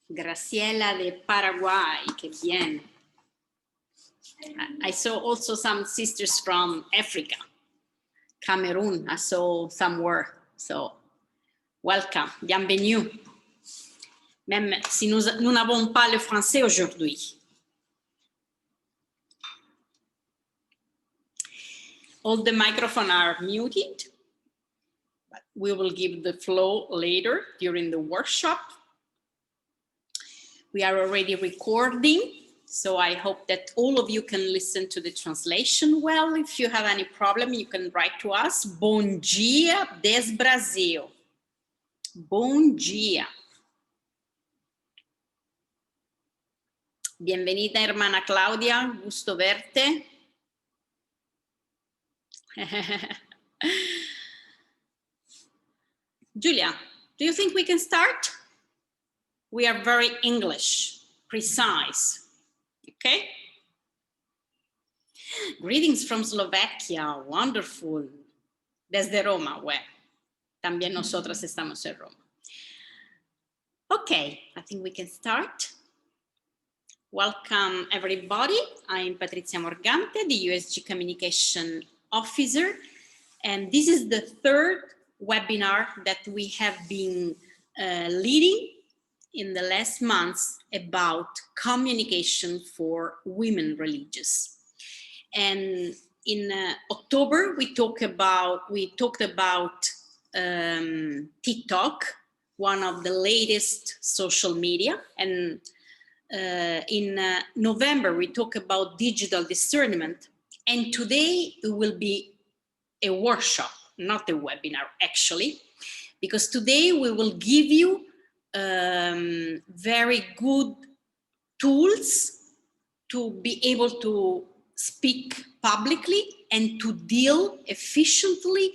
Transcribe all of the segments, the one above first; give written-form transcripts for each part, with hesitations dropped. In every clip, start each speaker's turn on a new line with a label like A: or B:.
A: Graciela de Paraguay, que bien. I saw also some sisters from Africa, Cameroon, I saw somewhere. So, welcome, bienvenue. Même si nous n'avons pas le français aujourd'hui. All the microphones are muted, but we will give the flow later during the workshop. We are already recording, so I hope that all of you can listen to the translation well. If you have any problem, you can write to us. Bom dia des Brasil. Bom dia. Bienvenida, hermana Claudia. Gusto verte. Julia, do you think we can start? We are very English, precise, okay? Greetings from Slovakia, wonderful. Desde Roma, well, también nosotras estamos en Roma. Okay, I think we can start. Welcome everybody. I'm Patrizia Morgante, the USG Communication Officer, and this is the third webinar that we have been leading in the last months about communication for women religious. And in October, we talked about TikTok, one of the latest social media, and in November, we talk about digital discernment, and today it will be a workshop, not a webinar actually, because today we will give you very good tools to be able to speak publicly and to deal efficiently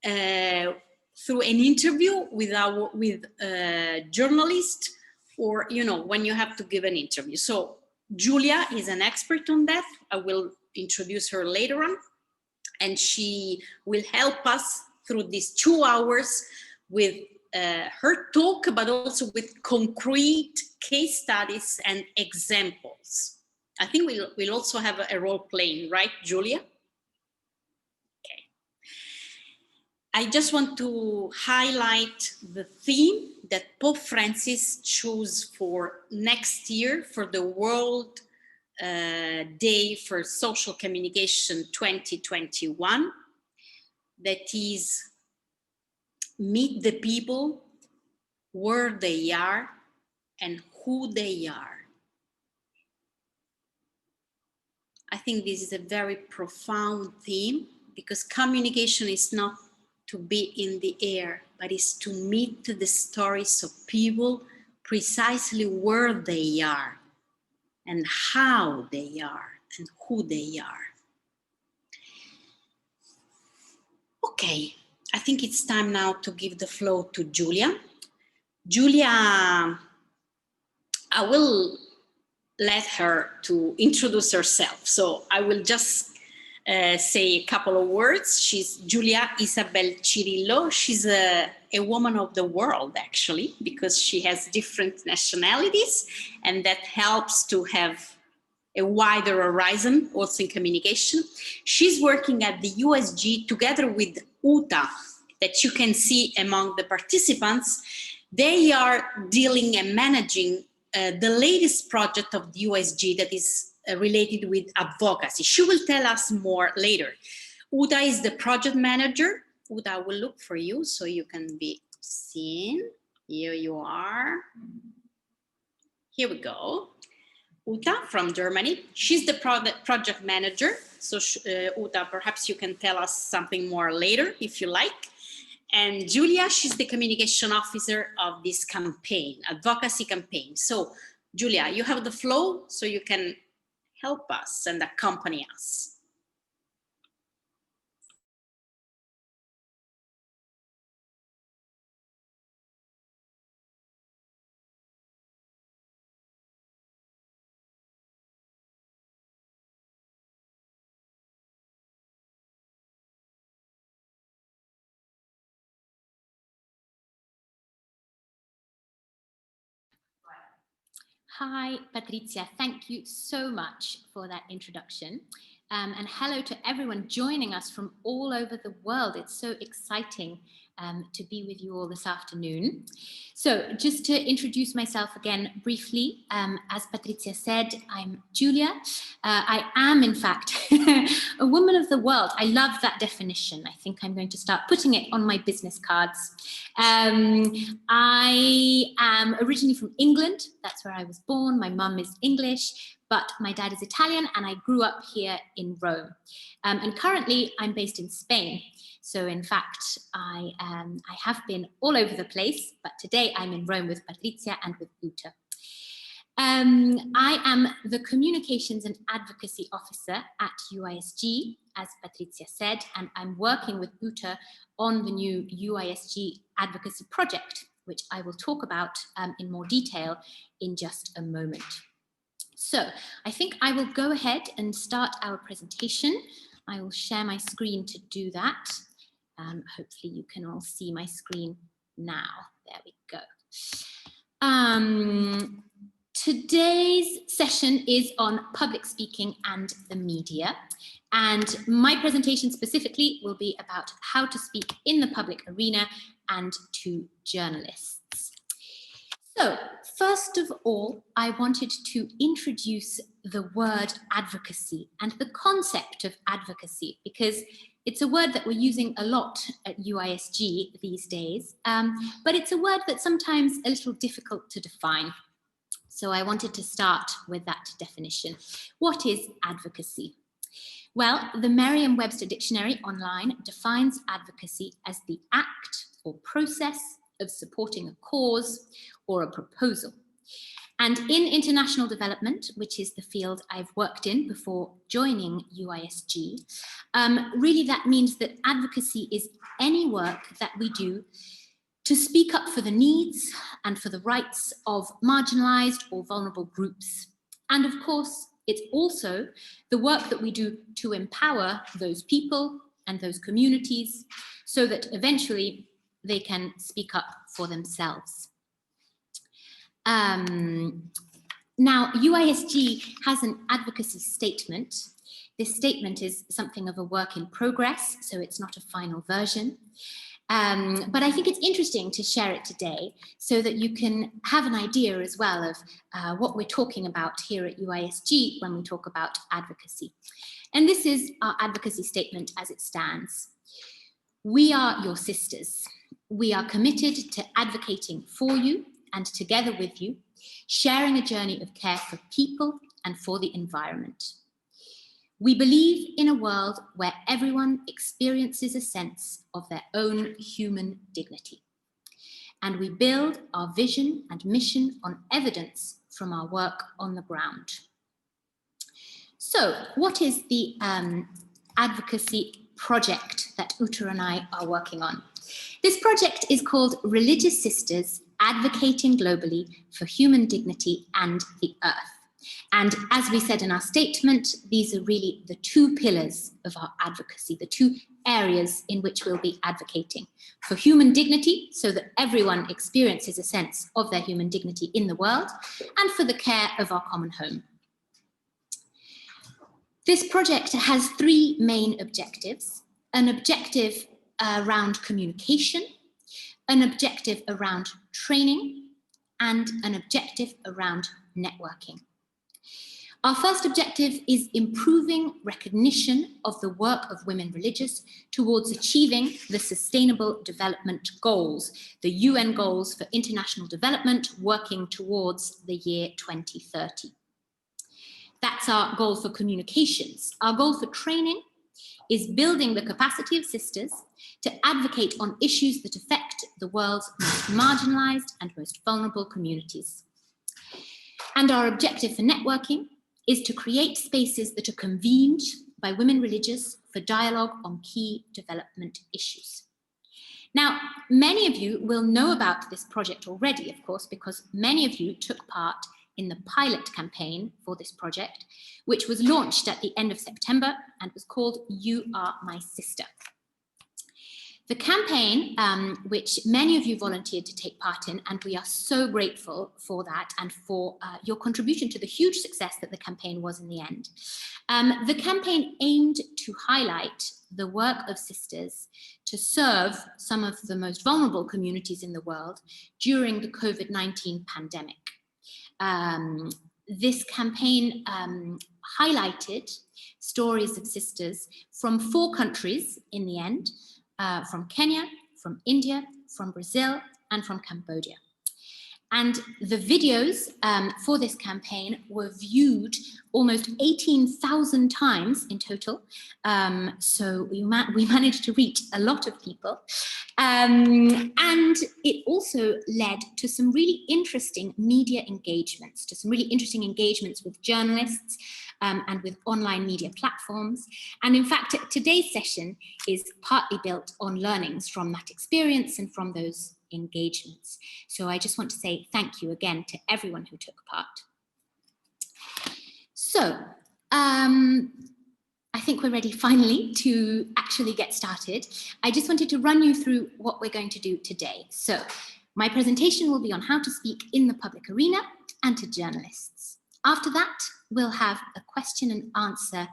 A: through an interview with a journalist, or when you have to give an interview. So Julia is an expert on that. I will introduce her later on, and she will help us through these 2 hours with her talk, but also with concrete case studies and examples. I think we'll also have a role playing, right, Julia? Okay. I just want to highlight the theme that Pope Francis chose for next year for the World Day for Social Communication 2021. That is, meet the people where they are and who they are. I think this is a very profound theme, because communication is not to be in the air, but is to meet the stories of people precisely where they are and how they are and who they are. Okay, I think it's time now to give the floor to Julia. Julia, I will let her to introduce herself. So I will just say a couple of words. She's Julia Isabel Cirillo. She's a woman of the world, actually, because she has different nationalities, and that helps to have a wider horizon also in communication. She's working at the USG together with Uta, that you can see among the participants. They are dealing and managing the latest project of the USG that is related with advocacy. She will tell us more later. Uta is the project manager. Uta, I will look for you so you can be seen. Here you are. Here we go. Uta from Germany. She's the project manager. So Uta, perhaps you can tell us something more later if you like. And Julia, she's the communication officer of this campaign, advocacy campaign. So Julia, you have the flow so you can help us and accompany us.
B: Hi, Patrizia. Thank you so much for that introduction. And hello to everyone joining us from all over the world. It's so exciting to be with you all this afternoon. So just to introduce myself again briefly, as Patrizia said, I'm Julia. I am, in fact, a woman of the world. I love that definition. I think I'm going to start putting it on my business cards. I am originally from England. That's where I was born. My mum is English, but my dad is Italian, and I grew up here in Rome. And currently I'm based in Spain. So in fact, I have been all over the place, but today I'm in Rome with Patrizia and with Uta. I am the Communications and Advocacy Officer at UISG, as Patrizia said, and I'm working with Uta on the new UISG advocacy project, which I will talk about in more detail in just a moment. So I think I will go ahead and start our presentation. I will share my screen to do that. Hopefully you can all see my screen now. There we go. Today's session is on public speaking and the media. And my presentation specifically will be about how to speak in the public arena and to journalists. So, first of all, I wanted to introduce the word advocacy and the concept of advocacy, because it's a word that we're using a lot at UISG these days, but it's a word that's sometimes a little difficult to define. So I wanted to start with that definition. What is advocacy? Well, the Merriam-Webster Dictionary online defines advocacy as the act or process of supporting a cause or a proposal. And in international development, which is the field I've worked in before joining UISG, really that means that advocacy is any work that we do to speak up for the needs and for the rights of marginalized or vulnerable groups. And of course, it's also the work that we do to empower those people and those communities so that eventually they can speak up for themselves. Now, UISG has an advocacy statement. This statement is something of a work in progress, so it's not a final version. But I think it's interesting to share it today so that you can have an idea as well of what we're talking about here at UISG when we talk about advocacy. And this is our advocacy statement as it stands. We are your sisters. We are committed to advocating for you and together with you, sharing a journey of care for people and for the environment. We believe in a world where everyone experiences a sense of their own human dignity. And we build our vision and mission on evidence from our work on the ground. So, what is the advocacy project that Uta and I are working on? This project is called Religious Sisters Advocating Globally for Human Dignity and the Earth. And as we said in our statement, these are really the two pillars of our advocacy, the two areas in which we'll be advocating for human dignity, so that everyone experiences a sense of their human dignity in the world, and for the care of our common home. This project has three main objectives: an objective around communication, an objective around training, and an objective around networking. Our first objective is improving recognition of the work of women religious towards achieving the Sustainable Development Goals, the UN goals for international development, working towards the year 2030. That's our goal for communications. Our goal for training is building the capacity of sisters to advocate on issues that affect the world's most marginalized and most vulnerable communities. And our objective for networking is to create spaces that are convened by women religious for dialogue on key development issues. Now, many of you will know about this project already, of course, because many of you took part in the pilot campaign for this project, which was launched at the end of September and was called You Are My Sister. The campaign, which many of you volunteered to take part in, and we are so grateful for that and for your contribution to the huge success that the campaign was in the end. The campaign aimed to highlight the work of sisters to serve some of the most vulnerable communities in the world during the COVID-19 pandemic. This campaign highlighted stories of sisters from 4 countries in the end, from Kenya, from India, from Brazil, and from Cambodia. And the videos for this campaign were viewed almost 18,000 times in total. So we managed to reach a lot of people. And it also led to some really interesting media engagements, with journalists and with online media platforms. And in fact, today's session is partly built on learnings from that experience and from those engagements. So I just want to say thank you again to everyone who took part. So I think we're ready finally to actually get started. I just wanted to run you through what we're going to do today. So my presentation will be on how to speak in the public arena and to journalists. After that, we'll have a question and answer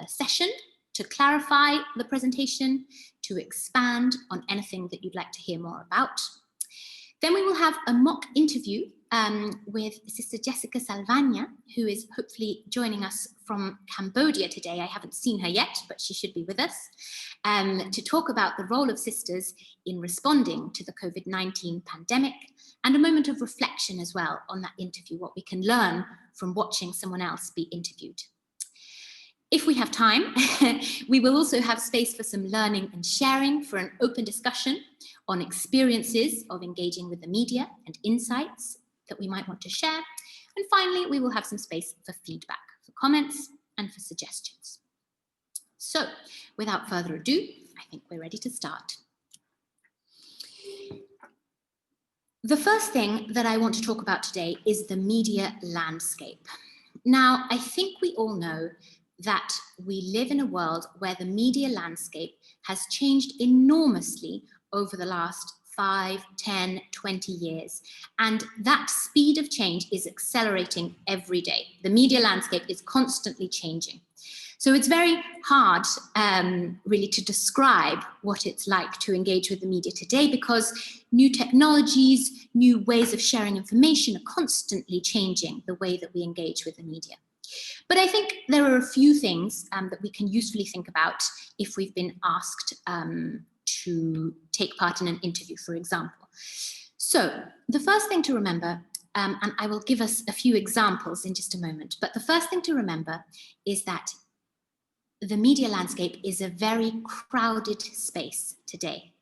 B: session to clarify the presentation, to expand on anything that you'd like to hear more about. Then we will have a mock interview with Sister Jessica Salvagna, who is hopefully joining us from Cambodia today. I haven't seen her yet, but she should be with us, to talk about the role of sisters in responding to the COVID-19 pandemic, and a moment of reflection as well on that interview, what we can learn from watching someone else be interviewed. If we have time, we will also have space for some learning and sharing, for an open discussion on experiences of engaging with the media and insights that we might want to share. And finally, we will have some space for feedback, for comments and for suggestions. So without further ado, I think we're ready to start. The first thing that I want to talk about today is the media landscape. Now, I think we all know that we live in a world where the media landscape has changed enormously over the last 5, 10, 20 years. And that speed of change is accelerating every day. The media landscape is constantly changing. So it's very hard really to describe what it's like to engage with the media today, because new technologies, new ways of sharing information are constantly changing the way that we engage with the media. But I think there are a few things that we can usefully think about if we've been asked to take part in an interview, for example. So the first thing to remember, and I will give us a few examples in just a moment, but the first thing to remember is that the media landscape is a very crowded space today.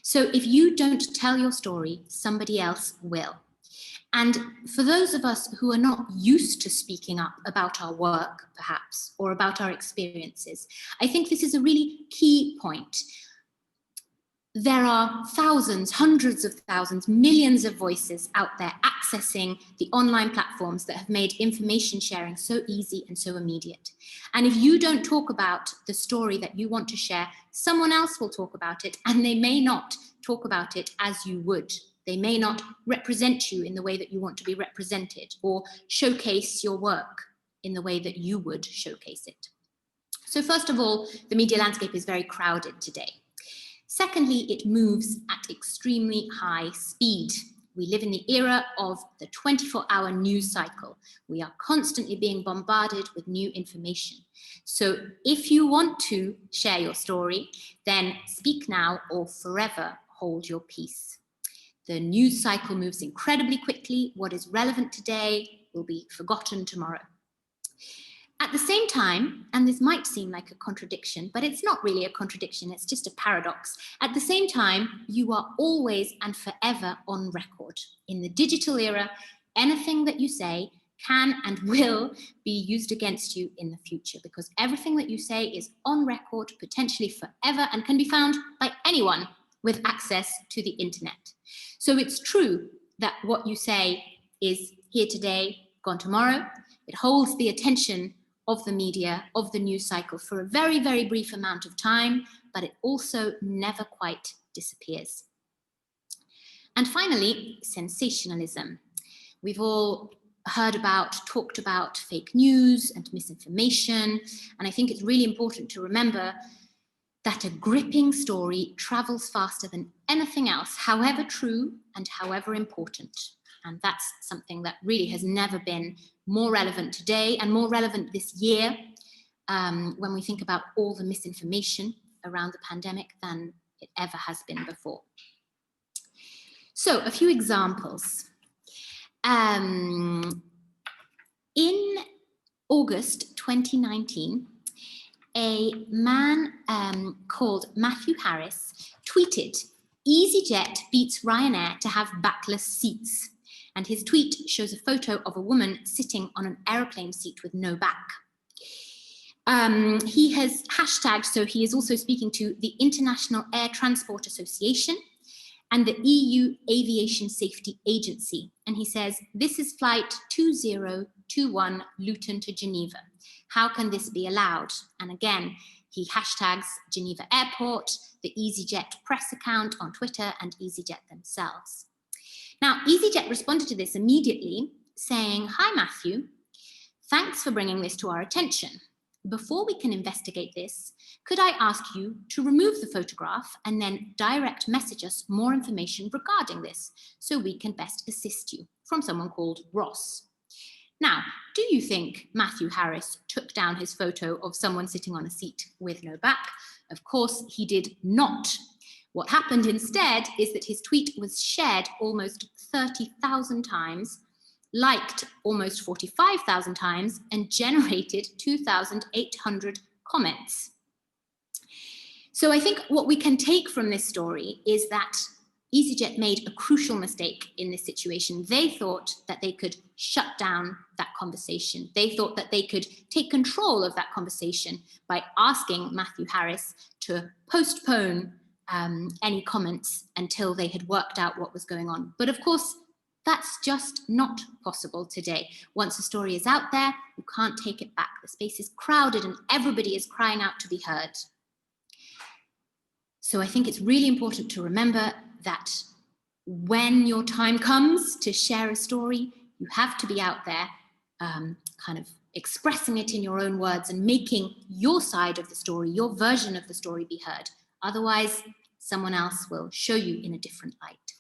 B: So if you don't tell your story, somebody else will. And for those of us who are not used to speaking up about our work, perhaps, or about our experiences, I think this is a really key point. There are thousands, hundreds of thousands, millions of voices out there accessing the online platforms that have made information sharing so easy and so immediate. And if you don't talk about the story that you want to share, someone else will talk about it, and they may not talk about it as you would. They may not represent you in the way that you want to be represented, or showcase your work in the way that you would showcase it. So first of all, the media landscape is very crowded today. Secondly, it moves at extremely high speed. We live in the era of the 24-hour news cycle. We are constantly being bombarded with new information. So if you want to share your story, then speak now or forever hold your peace. The news cycle moves incredibly quickly. What is relevant today will be forgotten tomorrow. At the same time, and this might seem like a contradiction, but it's not really a contradiction, it's just a paradox. At the same time, you are always and forever on record. In the digital era, anything that you say can and will be used against you in the future, because everything that you say is on record, potentially forever, and can be found by anyone with access to the internet. So it's true that what you say is here today, gone tomorrow. It holds the attention of the media, of the news cycle for a very, very brief amount of time, but it also never quite disappears. And finally, sensationalism. We've all heard about, talked about fake news and misinformation, and I think it's really important to remember that a gripping story travels faster than anything else, however true and however important. And that's something that really has never been more relevant today and more relevant this year when we think about all the misinformation around the pandemic than it ever has been before. So a few examples. In August 2019, a man called Matthew Harris tweeted, "EasyJet beats Ryanair to have backless seats." And his tweet shows a photo of a woman sitting on an airplane seat with no back. He has hashtagged, so he is also speaking to the International Air Transport Association and the EU Aviation Safety Agency. And he says, "This is flight 2021 Luton to Geneva. How can this be allowed?" And again, he hashtags Geneva Airport, the EasyJet press account on Twitter, and EasyJet themselves. Now, EasyJet responded to this immediately, saying, "Hi, Matthew. Thanks for bringing this to our attention. Before we can investigate this, could I ask you to remove the photograph and then direct message us more information regarding this so we can best assist you?" From someone called Ross. Now, do you think Matthew Harris took down his photo of someone sitting on a seat with no back? Of course, he did not. What happened instead is that his tweet was shared almost 30,000 times, liked almost 45,000 times, and generated 2,800 comments. So I think what we can take from this story is that EasyJet made a crucial mistake in this situation. They thought that they could shut down that conversation. They thought that they could take control of that conversation by asking Matthew Harris to postpone any comments until they had worked out what was going on. But of course, that's just not possible today. Once a story is out there, you can't take it back. The space is crowded and everybody is crying out to be heard. So I think it's really important to remember that when your time comes to share a story, you have to be out there kind of expressing it in your own words and making your side of the story, your version of the story be heard. Otherwise, someone else will show you in a different light.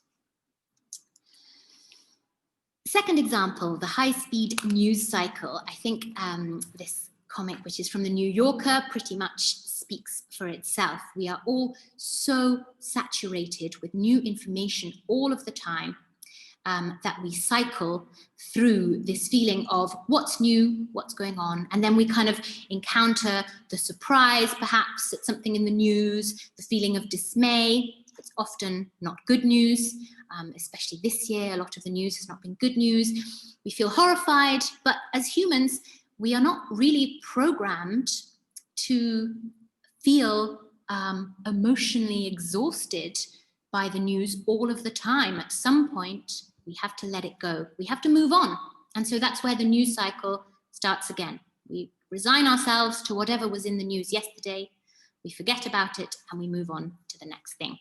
B: Second example, the high-speed news cycle. I think this comic, which is from the New Yorker, pretty much speaks for itself. We are all so saturated with new information all of the time that we cycle through this feeling of what's new, what's going on, and then we kind of encounter the surprise, perhaps, at something in the news, the feeling of dismay. It's often not good news, especially this year. A lot of the news has not been good news. We feel horrified, but as humans, we are not really programmed to feel emotionally exhausted by the news all of the time. At some point, we have to let it go. We have to move on. And so that's where the news cycle starts again. We resign ourselves to whatever was in the news yesterday, we forget about it, and we move on to the next thing.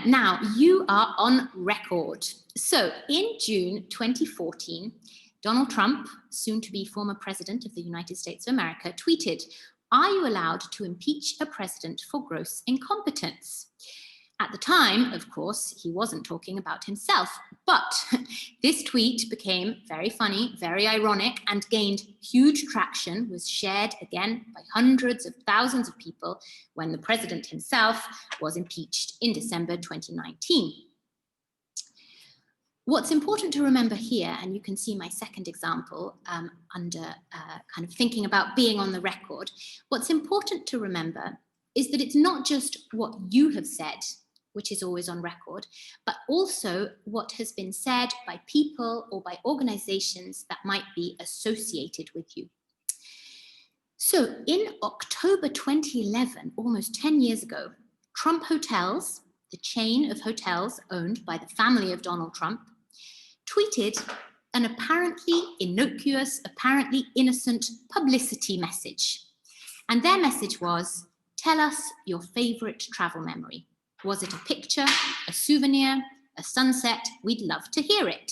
B: Now, you are on record. So in June 2014, Donald Trump, soon to be former president of the United States of America, tweeted, "Are you allowed to impeach a president for gross incompetence?" At the time, of course, he wasn't talking about himself, but this tweet became very funny, very ironic, and gained huge traction, was shared again by hundreds of thousands of people when the president himself was impeached in December 2019. What's important to remember here, and you can see my second example under kind of thinking about being on the record, what's important to remember is that it's not just what you have said, which is always on record, but also what has been said by people or by organizations that might be associated with you. So in October 2011, almost 10 years ago, Trump Hotels, the chain of hotels owned by the family of Donald Trump, tweeted, an apparently innocuous, apparently innocent publicity message. And their message was, tell us your favorite travel memory. Was it a picture, a souvenir, a sunset? We'd love to hear it.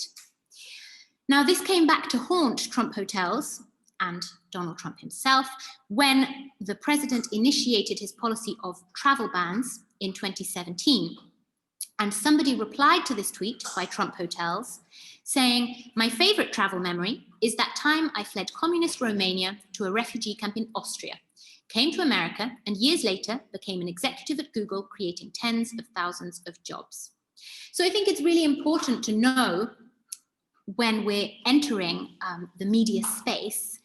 B: Now, this came back to haunt Trump hotels and Donald Trump himself when the president initiated his policy of travel bans in 2017. And somebody replied to this tweet by Trump hotels saying, my favorite travel memory is that time I fled communist Romania to a refugee camp in Austria, came to America, and years later became an executive at Google, creating tens of thousands of jobs. So I think it's really important to know when we're entering the media space,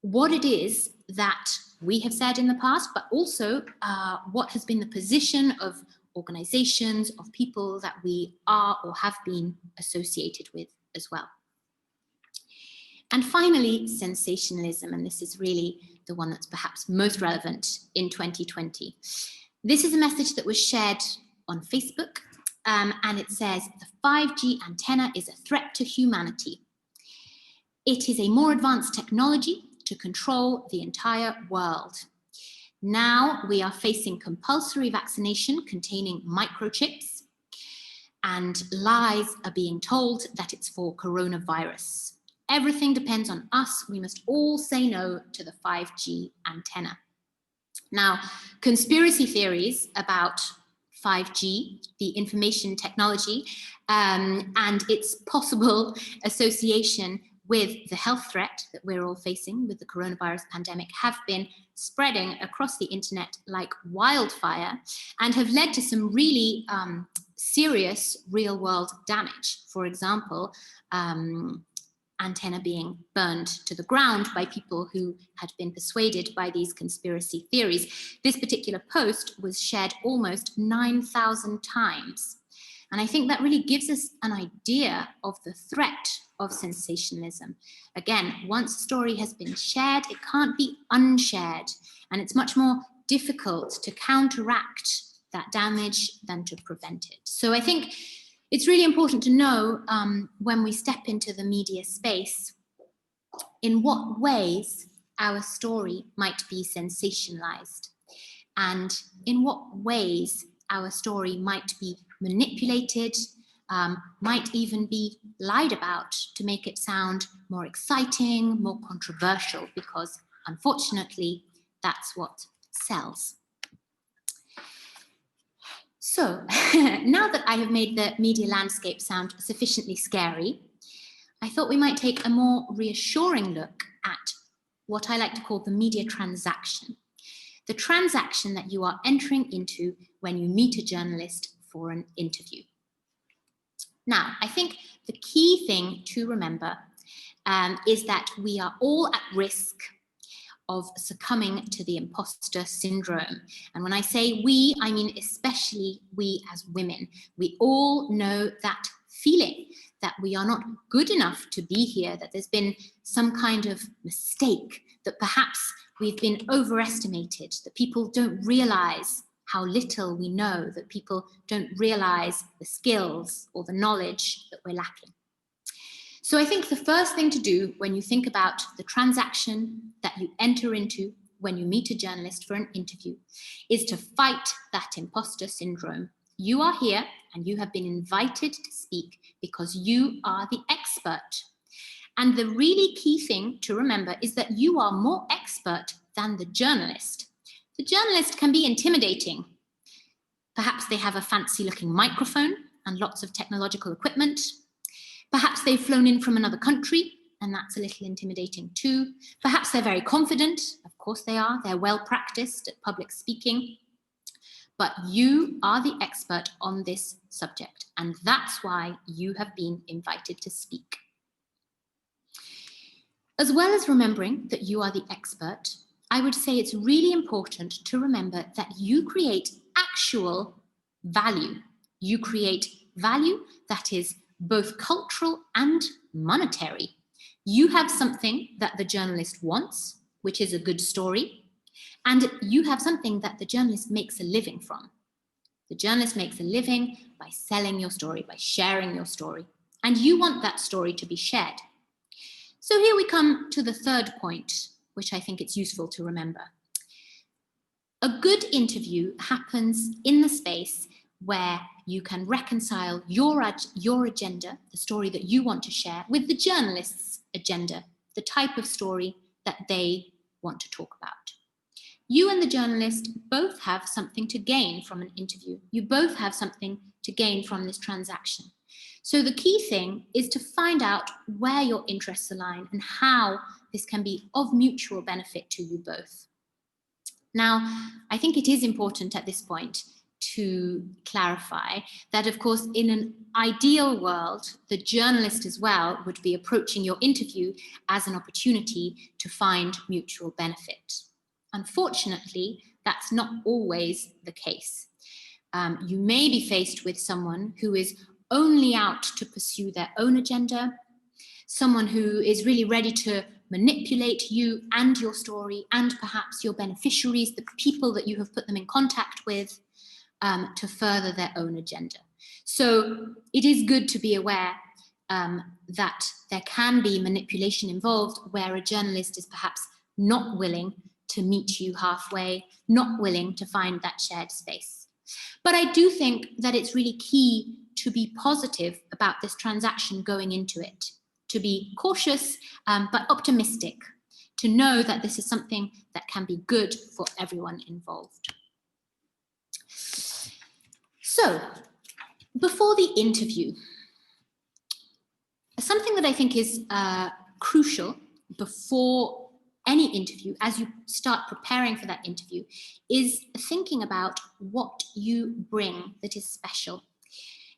B: what it is that we have said in the past, but also what has been the position of organizations, of people that we are or have been associated with as well. And finally, sensationalism, and this is really the one that's perhaps most relevant in 2020. This is a message that was shared on Facebook, and it says, the 5G antenna is a threat to humanity. It is a more advanced technology to control the entire world. Now we are facing compulsory vaccination containing microchips, and lies are being told that it's for coronavirus. Everything depends on us. We must all say no to the 5G antenna. Now, conspiracy theories about 5G, the information technology, and its possible association with the health threat that we're all facing with the coronavirus pandemic have been spreading across the internet like wildfire and have led to some really serious real-world damage. For example, antenna being burned to the ground by people who had been persuaded by these conspiracy theories. This particular post was shared almost 9,000 times. And I think that really gives us an idea of the threat of sensationalism. Again, once a story has been shared, it can't be unshared. And it's much more difficult to counteract that damage than to prevent it. So I think it's really important to know when we step into the media space, in what ways our story might be sensationalized and in what ways our story might be manipulated, might even be lied about to make it sound more exciting, more controversial, because unfortunately, that's what sells. So now that I have made the media landscape sound sufficiently scary, I thought we might take a more reassuring look at what I like to call the media transaction. The transaction that you are entering into when you meet a journalist for an interview. Now, I think the key thing to remember is that we are all at risk of succumbing to the imposter syndrome. And when I say we, I mean especially we as women. We all know that feeling that we are not good enough to be here, that there's been some kind of mistake, that perhaps we've been overestimated, that people don't realize how little we know, that people don't realize the skills or the knowledge that we're lacking. So I think the first thing to do when you think about the transaction that you enter into when you meet a journalist for an interview is to fight that imposter syndrome. You are here and you have been invited to speak because you are the expert. And the really key thing to remember is that you are more expert than the journalist. The journalist can be intimidating. Perhaps they have a fancy looking microphone and lots of technological equipment. Perhaps they've flown in from another country, and that's a little intimidating too. Perhaps they're very confident. Of course they are. They're well practiced at public speaking. But you are the expert on this subject, and that's why you have been invited to speak. As well as remembering that you are the expert, I would say it's really important to remember that you create actual value. You create value that is both cultural and monetary. You have something that the journalist wants, which is a good story, and you have something that the journalist makes a living from. The journalist makes a living by selling your story, by sharing your story. and you want that story to be shared. So here we come to the third point, which I think it's useful to remember. A good interview happens in the space where you can reconcile your agenda, the story that you want to share, with the journalist's agenda, the type of story that they want to talk about. You and the journalist both have something to gain from an interview. You both have something to gain from this transaction. So the key thing is to find out where your interests align and how this can be of mutual benefit to you both. Now, I think it is important at this point to clarify that, of course, in an ideal world, the journalist as well would be approaching your interview as an opportunity to find mutual benefit. Unfortunately, that's not always the case. You may be faced with someone who is only out to pursue their own agenda, someone who is really ready to manipulate you and your story and perhaps your beneficiaries, the people that you have put them in contact with, to further their own agenda. So it is good to be aware that there can be manipulation involved where a journalist is perhaps not willing to meet you halfway, not willing to find that shared space. But I do think that it's really key to be positive about this transaction going into it, to be cautious but optimistic, to know that this is something that can be good for everyone involved. So, before the interview, something that I think is crucial before any interview, as you start preparing for that interview, is thinking about what you bring that is special.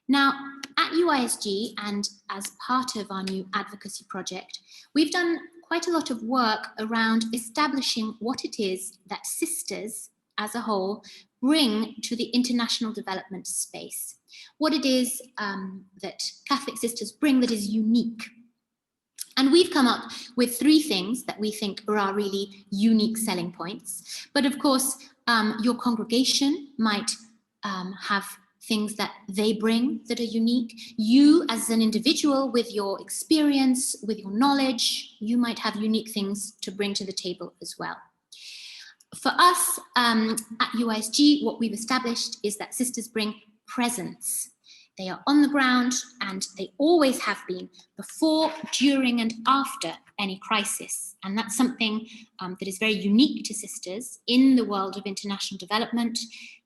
B: Now, at UISG and as part of our new advocacy project, we've done quite a lot of work around establishing what it is that sisters as a whole bring to the international development space, what it is that Catholic sisters bring that is unique. And we've come up with 3 things that we think are our really unique selling points. But of course, your congregation might have things that they bring that are unique. You as an individual with your experience, with your knowledge, you might have unique things to bring to the table as well. For us at UISG, what we've established is that sisters bring presence. They are on the ground and they always have been before, during and after any crisis. And that's something that is very unique to sisters in the world of international development.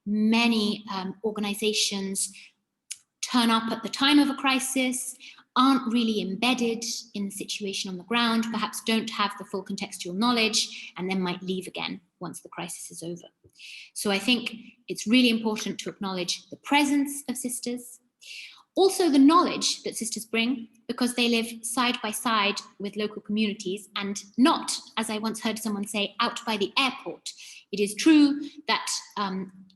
B: Many organizations turn up at the time of a crisis, aren't really embedded in the situation on the ground, perhaps don't have the full contextual knowledge, and then might leave again once the crisis is over. So I think it's really important to acknowledge the presence of sisters, also the knowledge that sisters bring, because they live side by side with local communities and not, as I once heard someone say, out by the airport. It is true that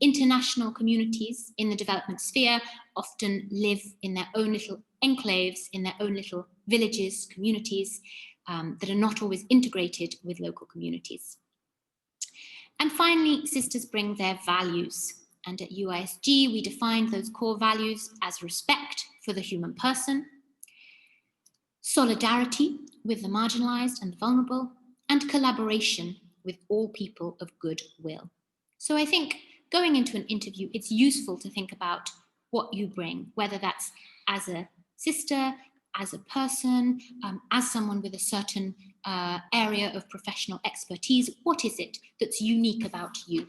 B: international communities in the development sphere often live in their own little enclaves, in their own little villages, communities that are not always integrated with local communities. And finally, sisters bring their values. And at UISG, we define those core values as respect for the human person, solidarity with the marginalized and the vulnerable, and collaboration with all people of good will. So I think going into an interview, it's useful to think about what you bring, whether that's as a sister, as a person, as someone with a certain area of professional expertise. What is it that's unique about you?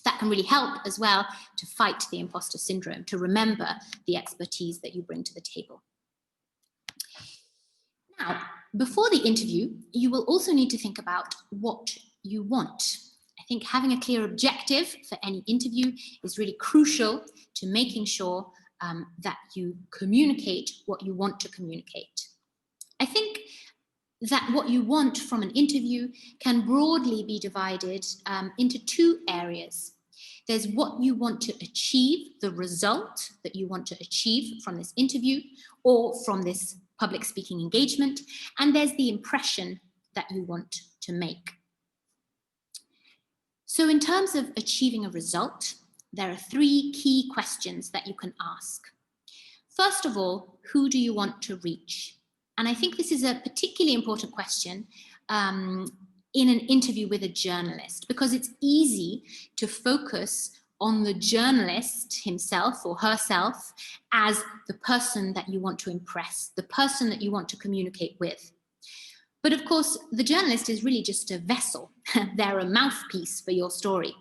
B: That can really help as well to fight the imposter syndrome, to remember the expertise that you bring to the table. Now, before the interview, you will also need to think about what you want. I think having a clear objective for any interview is really crucial to making sure that you communicate what you want to communicate. I think that what you want from an interview can broadly be divided into 2 areas. There's what you want to achieve, the result that you want to achieve from this interview or from this public speaking engagement, and there's the impression that you want to make. So in terms of achieving a result, there are 3 key questions that you can ask. First of all, who do you want to reach? And I think this is a particularly important question in an interview with a journalist, because it's easy to focus on the journalist himself or herself as the person that you want to impress, the person that you want to communicate with. But of course, the journalist is really just a vessel. They're a mouthpiece for your story.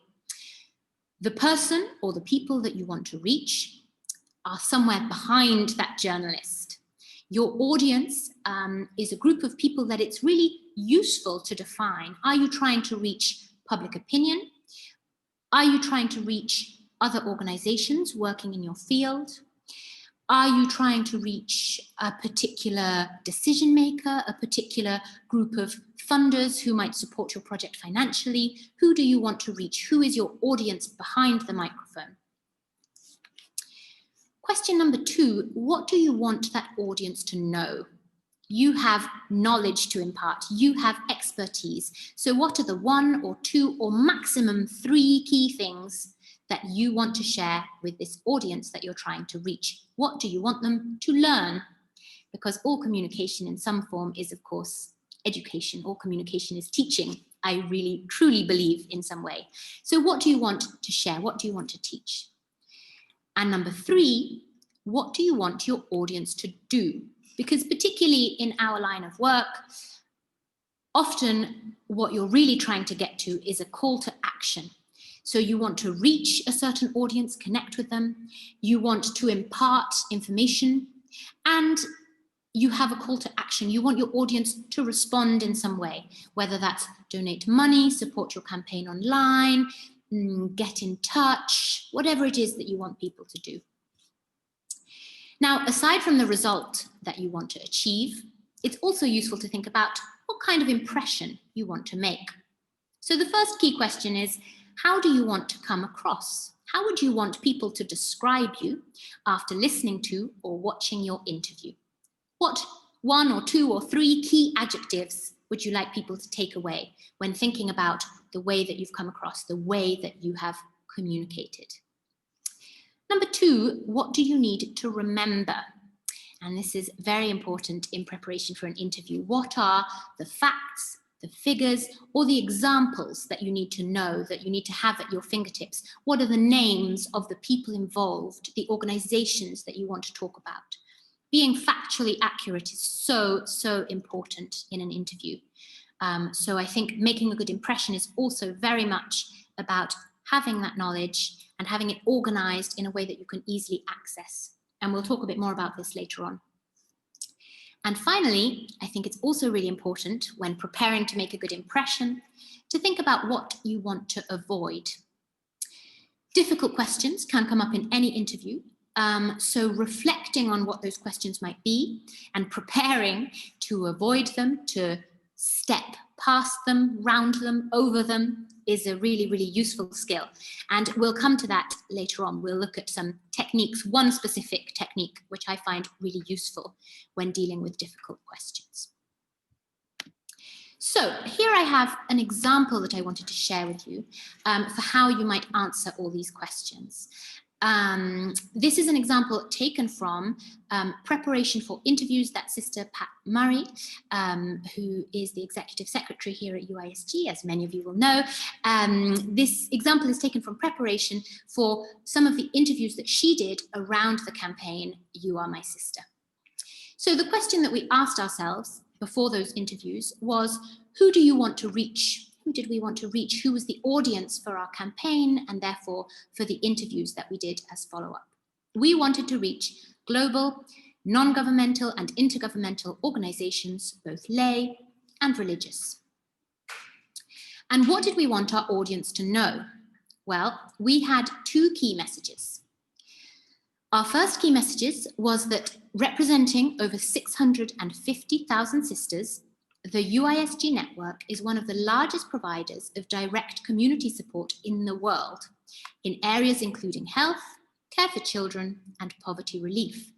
B: The person or the people that you want to reach are somewhere behind that journalist. Your audience is a group of people that it's really useful to define. Are you trying to reach public opinion? Are you trying to reach other organizations working in your field? Are you trying to reach a particular decision maker, a particular group of funders who might support your project financially? Who do you want to reach? Who is your audience behind the microphone? Question number 2, what do you want that audience to know? You have knowledge to impart, you have expertise. So what are the 1 or 2 or maximum 3 key things that you want to share with this audience that you're trying to reach? What do you want them to learn? Because all communication in some form is, of course, education. All communication is teaching. I really, truly believe in some way. So what do you want to share? What do you want to teach? And number 3, what do you want your audience to do? Because particularly in our line of work, often what you're really trying to get to is a call to action. So you want to reach a certain audience, connect with them, you want to impart information, and you have a call to action. You want your audience to respond in some way, whether that's donate money, support your campaign online, get in touch, whatever it is that you want people to do. Now, aside from the result that you want to achieve, it's also useful to think about what kind of impression you want to make. So the first key question is, how do you want to come across? How would you want people to describe you after listening to or watching your interview? What 1 or 2 or 3 key adjectives would you like people to take away when thinking about the way that you've come across, the way that you have communicated? Number 2, what do you need to remember? And this is very important in preparation for an interview. What are the facts, the figures, or the examples that you need to know, that you need to have at your fingertips? What are the names of the people involved, the organizations that you want to talk about? Being factually accurate is so, so important in an interview. So I think making a good impression is also very much about having that knowledge and having it organized in a way that you can easily access. And we'll talk a bit more about this later on. And finally, I think it's also really important when preparing to make a good impression to think about what you want to avoid. Difficult questions can come up in any interview. So reflecting on what those questions might be and preparing to avoid them, to step past them, round them, over them, is a really, really useful skill. And we'll come to that later on. We'll look at some techniques, one specific technique, which I find really useful when dealing with difficult questions. So here I have an example that I wanted to share with you for how you might answer all these questions. This is an example taken from preparation for interviews that Sister Pat Murray, who is the Executive Secretary here at UISG, as many of you will know. This example is taken from preparation for some of the interviews that she did around the campaign, You Are My Sister. So the question that we asked ourselves before those interviews was, who do you want to reach? Who did we want to reach? Who was the audience for our campaign and therefore for the interviews that we did as follow-up? We wanted to reach global, non-governmental and intergovernmental organizations, both lay and religious. And what did we want our audience to know? Well, we had 2 key messages. Our first key messages was that representing over 650,000 sisters, the UISG network is one of the largest providers of direct community support in the world, in areas including health, care for children, and poverty relief.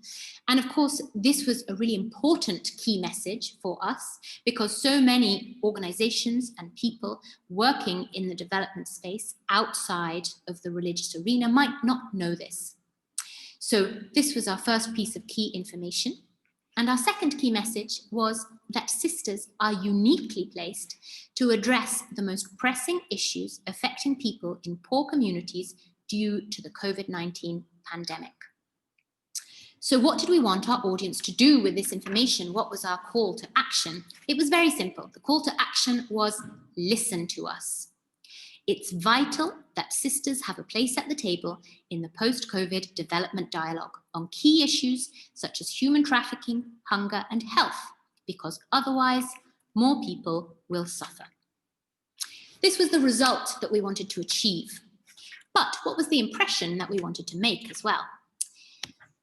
B: And of course, this was a really important key message for us because so many organizations and people working in the development space outside of the religious arena might not know this. So this was our first piece of key information. And our second key message was that sisters are uniquely placed to address the most pressing issues affecting people in poor communities due to the COVID-19 pandemic. So what did we want our audience to do with this information? What was our call to action? It was very simple. The call to action was listen to us. It's vital that sisters have a place at the table in the post-COVID development dialogue on key issues such as human trafficking, hunger, and health, because otherwise more people will suffer. This was the result that we wanted to achieve. But what was the impression that we wanted to make as well?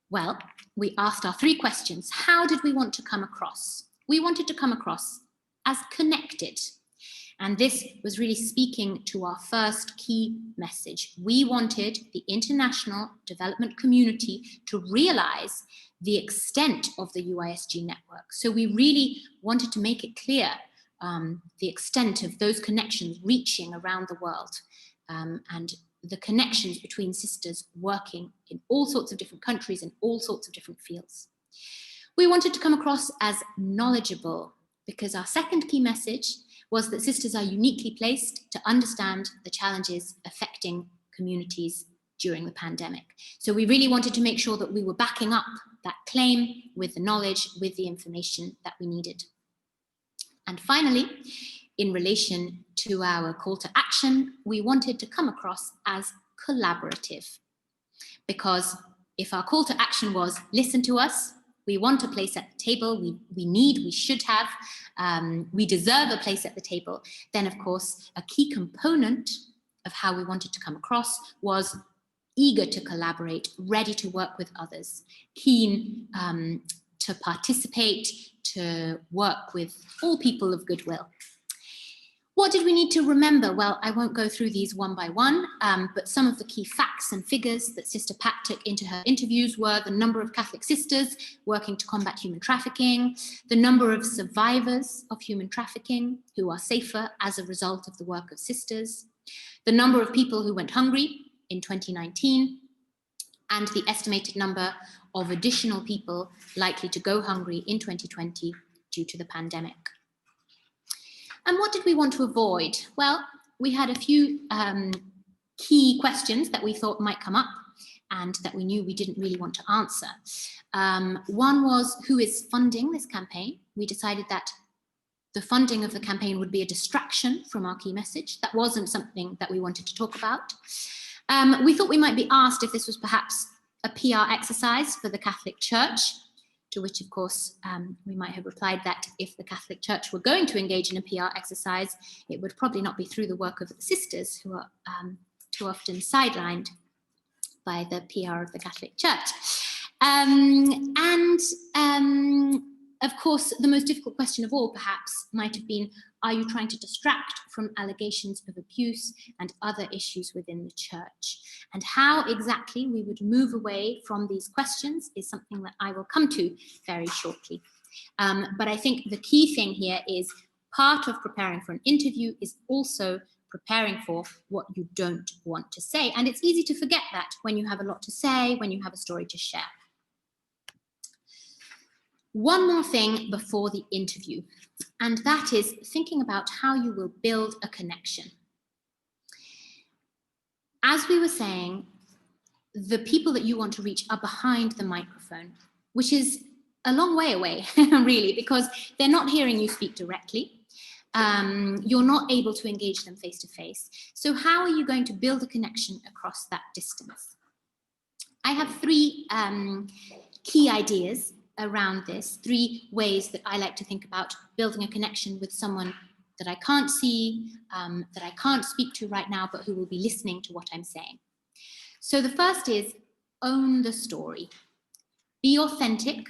B: Well, we asked our three questions. How did we want to come across? We wanted to come across as connected. And this was really speaking to our first key message. We wanted the international development community to realize the extent of the UISG network. So we really wanted to make it clear the extent of those connections reaching around the world, and the connections between sisters working in all sorts of different countries in all sorts of different fields. We wanted to come across as knowledgeable, because our second key message was that sisters are uniquely placed to understand the challenges affecting communities during the pandemic. So we really wanted to make sure that we were backing up that claim with the knowledge, with the information that we needed. And finally, in relation to our call to action, we wanted to come across as collaborative. Because if our call to action was listen to us, we want a place at the table, we should have, we deserve a place at the table, then of course a key component of how we wanted to come across was eager to collaborate, ready to work with others, keen to participate, to work with all people of goodwill. What did we need to remember? Well, I won't go through these one by one, but some of the key facts and figures that Sister Pat took into her interviews were the number of Catholic sisters working to combat human trafficking, the number of survivors of human trafficking who are safer as a result of the work of sisters, the number of people who went hungry in 2019, and the estimated number of additional people likely to go hungry in 2020 due to the pandemic. And what did we want to avoid? Well, we had a few key questions that we thought might come up and that we knew we didn't really want to answer. One was, who is funding this campaign? We decided that the funding of the campaign would be a distraction from our key message. That wasn't something that we wanted to talk about. We thought we might be asked if this was perhaps a PR exercise for the Catholic Church, to which, of course, we might have replied that if the Catholic Church were going to engage in a PR exercise, it would probably not be through the work of the sisters, who are too often sidelined by the PR of the Catholic Church. Of course, the most difficult question of all, perhaps, might have been, are you trying to distract from allegations of abuse and other issues within the church? And how exactly we would move away from these questions is something that I will come to very shortly. But I think the key thing here is part of preparing for an interview is also preparing for what you don't want to say. And it's easy to forget that when you have a lot to say, when you have a story to share. One more thing before the interview, and that is thinking about how you will build a connection. As we were saying, the people that you want to reach are behind the microphone, which is a long way away, really, because they're not hearing you speak directly. You're not able to engage them face to face. So how are you going to build a connection across that distance? I have three key ideas around this, three ways that I like to think about building a connection with someone that I can't see, that I can't speak to right now, but who will be listening to what I'm saying. So the first is own the story. Be authentic.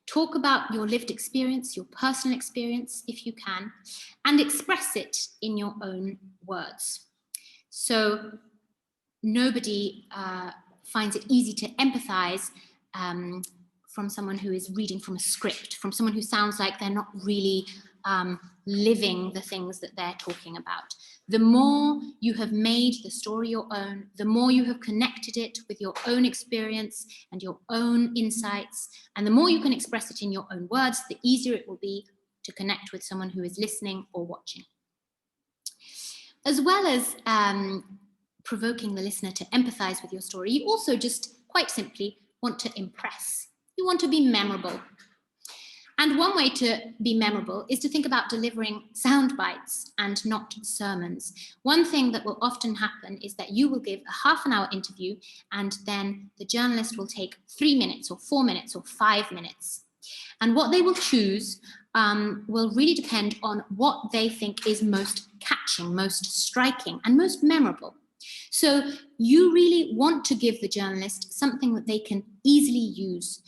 B: Talk about your lived experience, your personal experience, if you can, and express it in your own words. So nobody finds it easy to empathize from someone who is reading from a script, from someone who sounds like they're not really living the things that they're talking about. The more you have made the story your own, the more you have connected it with your own experience and your own insights, and the more you can express it in your own words, the easier it will be to connect with someone who is listening or watching. As well as provoking the listener to empathize with your story, you also just quite simply want to impress. You want to be memorable. And one way to be memorable is to think about delivering sound bites and not sermons. One thing that will often happen is that you will give a half-an-hour interview and then the journalist will take 3 minutes or 4 minutes or 5 minutes. And what they will choose will really depend on what they think is most catching, most striking, and most memorable. So you really want to give the journalist something that they can easily use,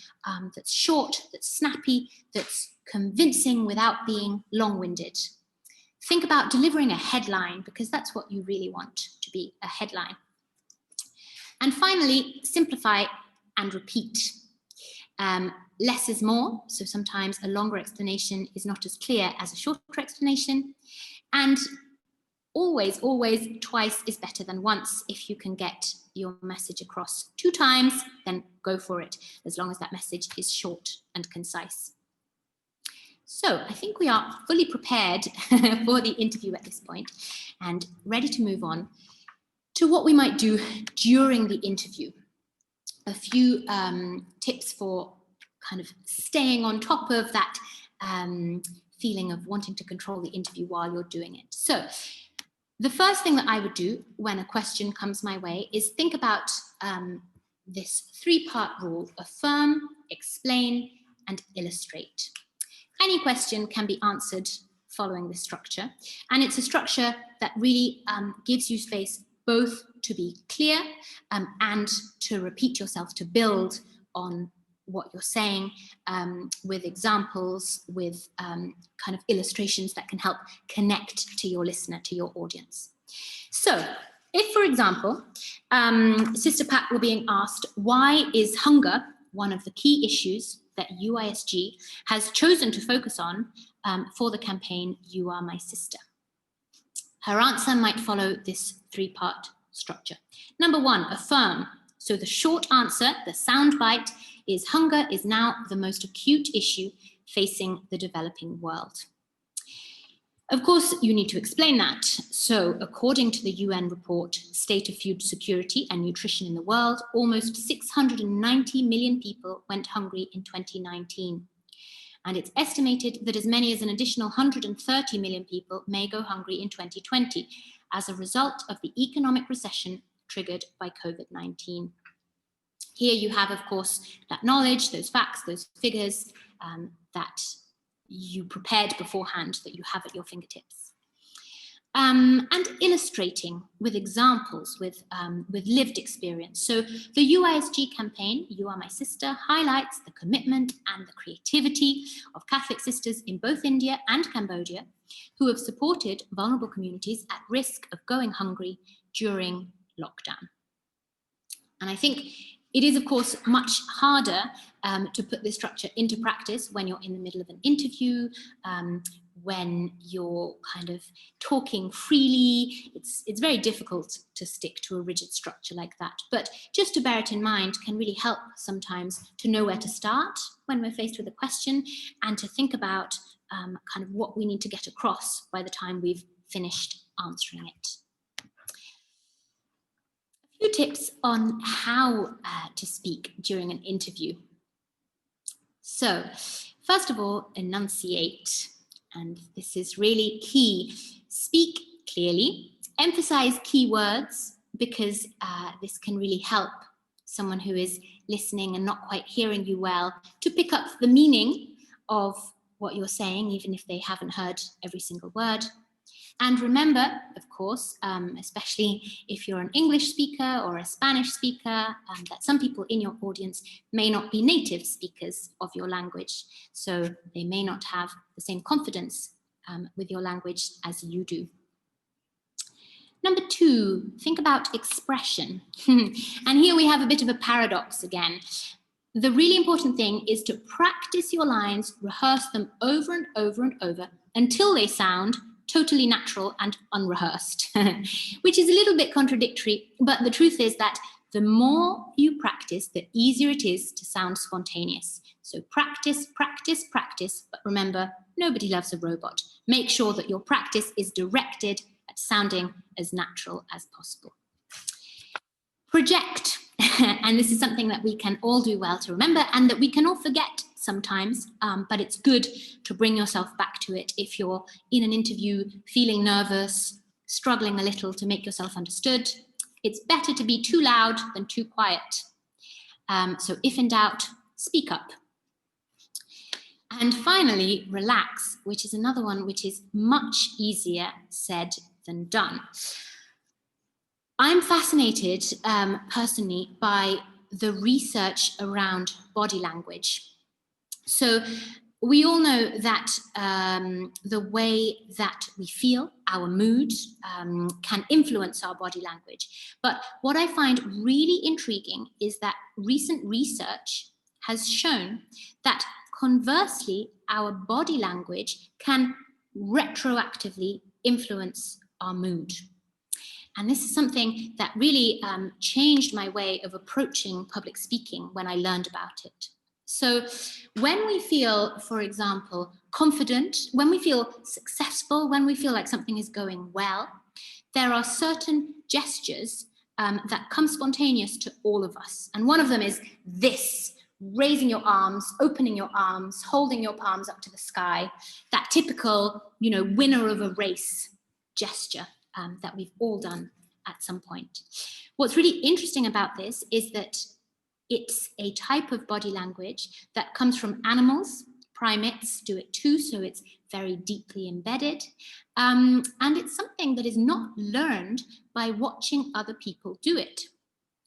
B: that's short, that's snappy, that's convincing without being long-winded. Think about delivering a headline, because that's what you really want to be, a headline. And finally, simplify and repeat. Less is more, so sometimes a longer explanation is not as clear as a shorter explanation. And always, twice is better than once. If you can get your message across 2 times, then go for it, as long as that message is short and concise. So I think we are fully prepared for the interview at this point and ready to move on to what we might do during the interview. A few tips for kind of staying on top of that feeling of wanting to control the interview while you're doing it. So the first thing that I would do when a question comes my way is think about this 3-part rule: affirm, explain, and illustrate. Any question can be answered following this structure, and it's a structure that really gives you space both to be clear and to repeat yourself, to build on what you're saying with examples, with kind of illustrations that can help connect to your listener, to your audience. So if, for example, Sister Pat were being asked, why is hunger one of the key issues that UISG has chosen to focus on for the campaign, You Are My Sister? Her answer might follow this 3-part structure. Number 1, affirm. So the short answer, the soundbite, is hunger is now the most acute issue facing the developing world. Of course, you need to explain that. So according to the UN report, State of Food Security and Nutrition in the World, almost 690 million people went hungry in 2019. And it's estimated that as many as an additional 130 million people may go hungry in 2020 as a result of the economic recession triggered by COVID-19. Here you have, of course, that knowledge, those facts, those figures that you prepared beforehand, that you have at your fingertips. And illustrating with examples, with lived experience. So the UISG campaign, You Are My Sister, highlights the commitment and the creativity of Catholic sisters in both India and Cambodia who have supported vulnerable communities at risk of going hungry during lockdown. And I think it is, of course, much harder to put this structure into practice when you're in the middle of an interview, when you're kind of talking freely. It's very difficult to stick to a rigid structure like that. But just to bear it in mind can really help sometimes to know where to start when we're faced with a question and to think about kind of what we need to get across by the time we've finished answering it. A few tips on how to speak during an interview. So, first of all, enunciate. And this is really key. Speak clearly, emphasize key words, because this can really help someone who is listening and not quite hearing you well to pick up the meaning of what you're saying, even if they haven't heard every single word. And remember, of course, especially if you're an English speaker or a Spanish speaker, that some people in your audience may not be native speakers of your language. So they may not have the same confidence with your language as you do. Number 2, think about expression. And here we have a bit of a paradox again. The really important thing is to practice your lines, rehearse them over and over and over until they sound totally natural and unrehearsed, which is a little bit contradictory, but the truth is that the more you practice, the easier it is to sound spontaneous. So practice, practice, practice, but remember, nobody loves a robot. Make sure that your practice is directed at sounding as natural as possible. Project, and this is something that we can all do well to remember and that we can all forget sometimes, but it's good to bring yourself back to it if you're in an interview feeling nervous, struggling a little to make yourself understood. It's better to be too loud than too quiet. So if in doubt, speak up. And finally, relax, which is another one which is much easier said than done. I'm fascinated personally by the research around body language. So we all know that the way that we feel, our mood, can influence our body language. But what I find really intriguing is that recent research has shown that conversely, our body language can retroactively influence our mood. And this is something that really changed my way of approaching public speaking when I learned about it. So when we feel, for example, confident, when we feel successful, when we feel like something is going well, there are certain gestures that come spontaneous to all of us. And one of them is this, raising your arms, opening your arms, holding your palms up to the sky, that typical, winner of a race gesture that we've all done at some point. What's really interesting about this is that it's a type of body language that comes from animals. Primates do it too, so it's very deeply embedded. And it's something that is not learned by watching other people do it.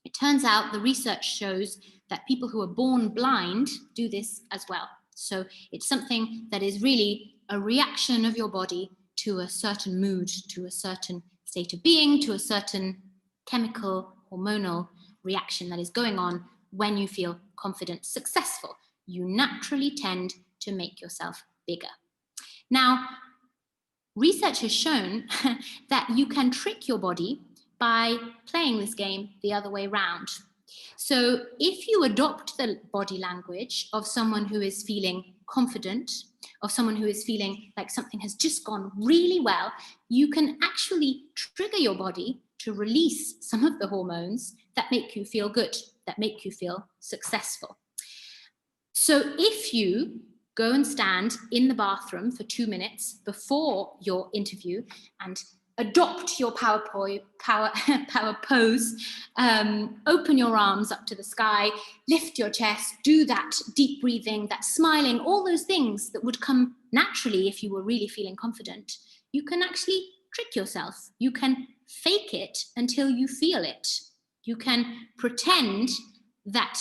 B: It turns out the research shows that people who are born blind do this as well. So it's something that is really a reaction of your body to a certain mood, to a certain state of being, to a certain chemical, hormonal reaction that is going on when you feel confident, successful. You naturally tend to make yourself bigger. Now, research has shown that you can trick your body by playing this game the other way around. So if you adopt the body language of someone who is feeling confident, of someone who is feeling like something has just gone really well, you can actually trigger your body to release some of the hormones that make you feel good, that make you feel successful. So if you go and stand in the bathroom for 2 minutes before your interview and adopt your power pose, open your arms up to the sky, lift your chest, do that deep breathing, that smiling, all those things that would come naturally if you were really feeling confident, you can actually trick yourself. You can fake it until you feel it. You can pretend that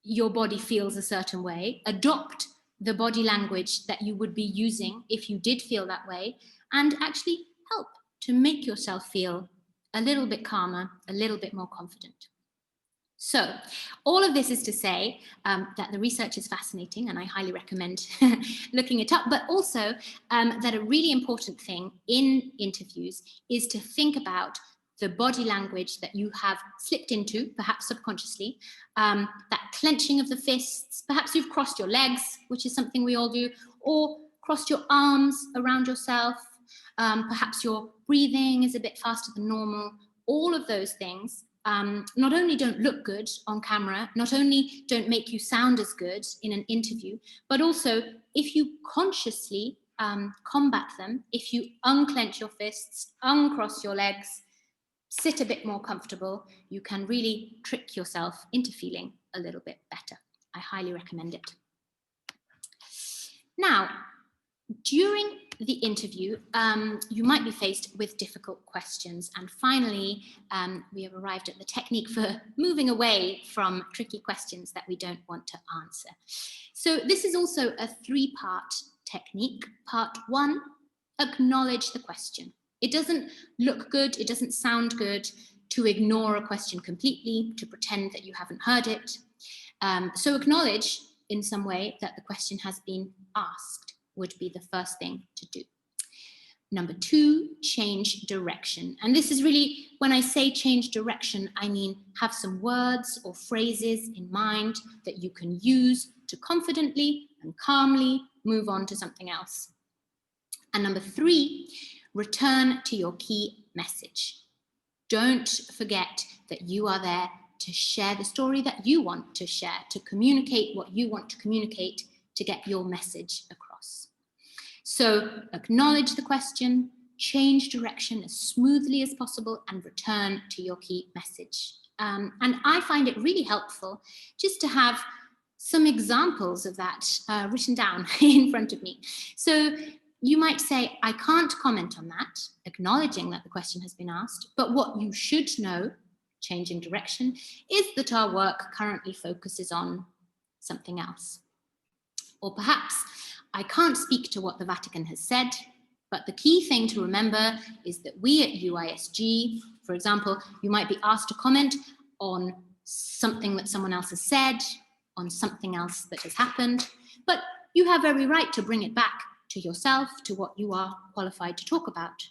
B: your body feels a certain way, adopt the body language that you would be using if you did feel that way, and actually help to make yourself feel a little bit calmer, a little bit more confident. So all of this is to say that the research is fascinating and I highly recommend looking it up, but also that a really important thing in interviews is to think about the body language that you have slipped into, perhaps subconsciously, that clenching of the fists, perhaps you've crossed your legs, which is something we all do, or crossed your arms around yourself, perhaps your breathing is a bit faster than normal. All of those things not only don't look good on camera, not only don't make you sound as good in an interview, but also if you consciously combat them, if you unclench your fists, uncross your legs, sit a bit more comfortable, you can really trick yourself into feeling a little bit better. I highly recommend it. Now, during the interview, you might be faced with difficult questions. And finally, we have arrived at the technique for moving away from tricky questions that we don't want to answer. So this is also a 3-part technique. Part 1, acknowledge the question. It doesn't look good, it doesn't sound good to ignore a question completely, to pretend that you haven't heard it. So acknowledge in some way that the question has been asked would be the first thing to do. Number 2, change direction. And this is really, when I say change direction, I mean have some words or phrases in mind that you can use to confidently and calmly move on to something else. And number 3, return to your key message. Don't forget that you are there to share the story that you want to share, to communicate what you want to communicate, to get your message across. So acknowledge the question, change direction as smoothly as possible, and return to your key message. And I find it really helpful just to have some examples of that written down in front of me. So you might say, I can't comment on that, acknowledging that the question has been asked, but what you should know, changing direction, is that our work currently focuses on something else. Or perhaps, I can't speak to what the Vatican has said, but the key thing to remember is that we at UISG, for example, you might be asked to comment on something that someone else has said, on something else that has happened, but you have every right to bring it back to yourself, to what you are qualified to talk about.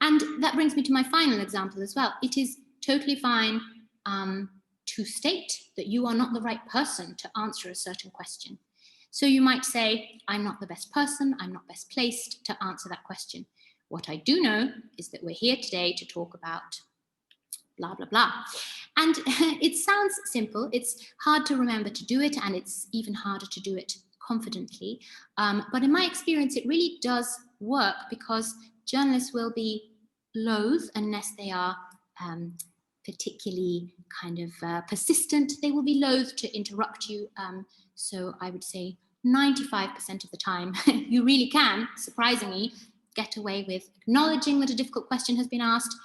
B: And that brings me to my final example as well. It is totally fine to state that you are not the right person to answer a certain question. So you might say, I'm not the best person, I'm not best placed to answer that question. What I do know is that we're here today to talk about blah, blah, blah. And it sounds simple, it's hard to remember to do it, and it's even harder to do it confidently. But in my experience, it really does work, because journalists will be loath, unless they are particularly kind of persistent, they will be loath to interrupt you. So I would say 95% of the time, you really can, surprisingly, get away with acknowledging that a difficult question has been asked,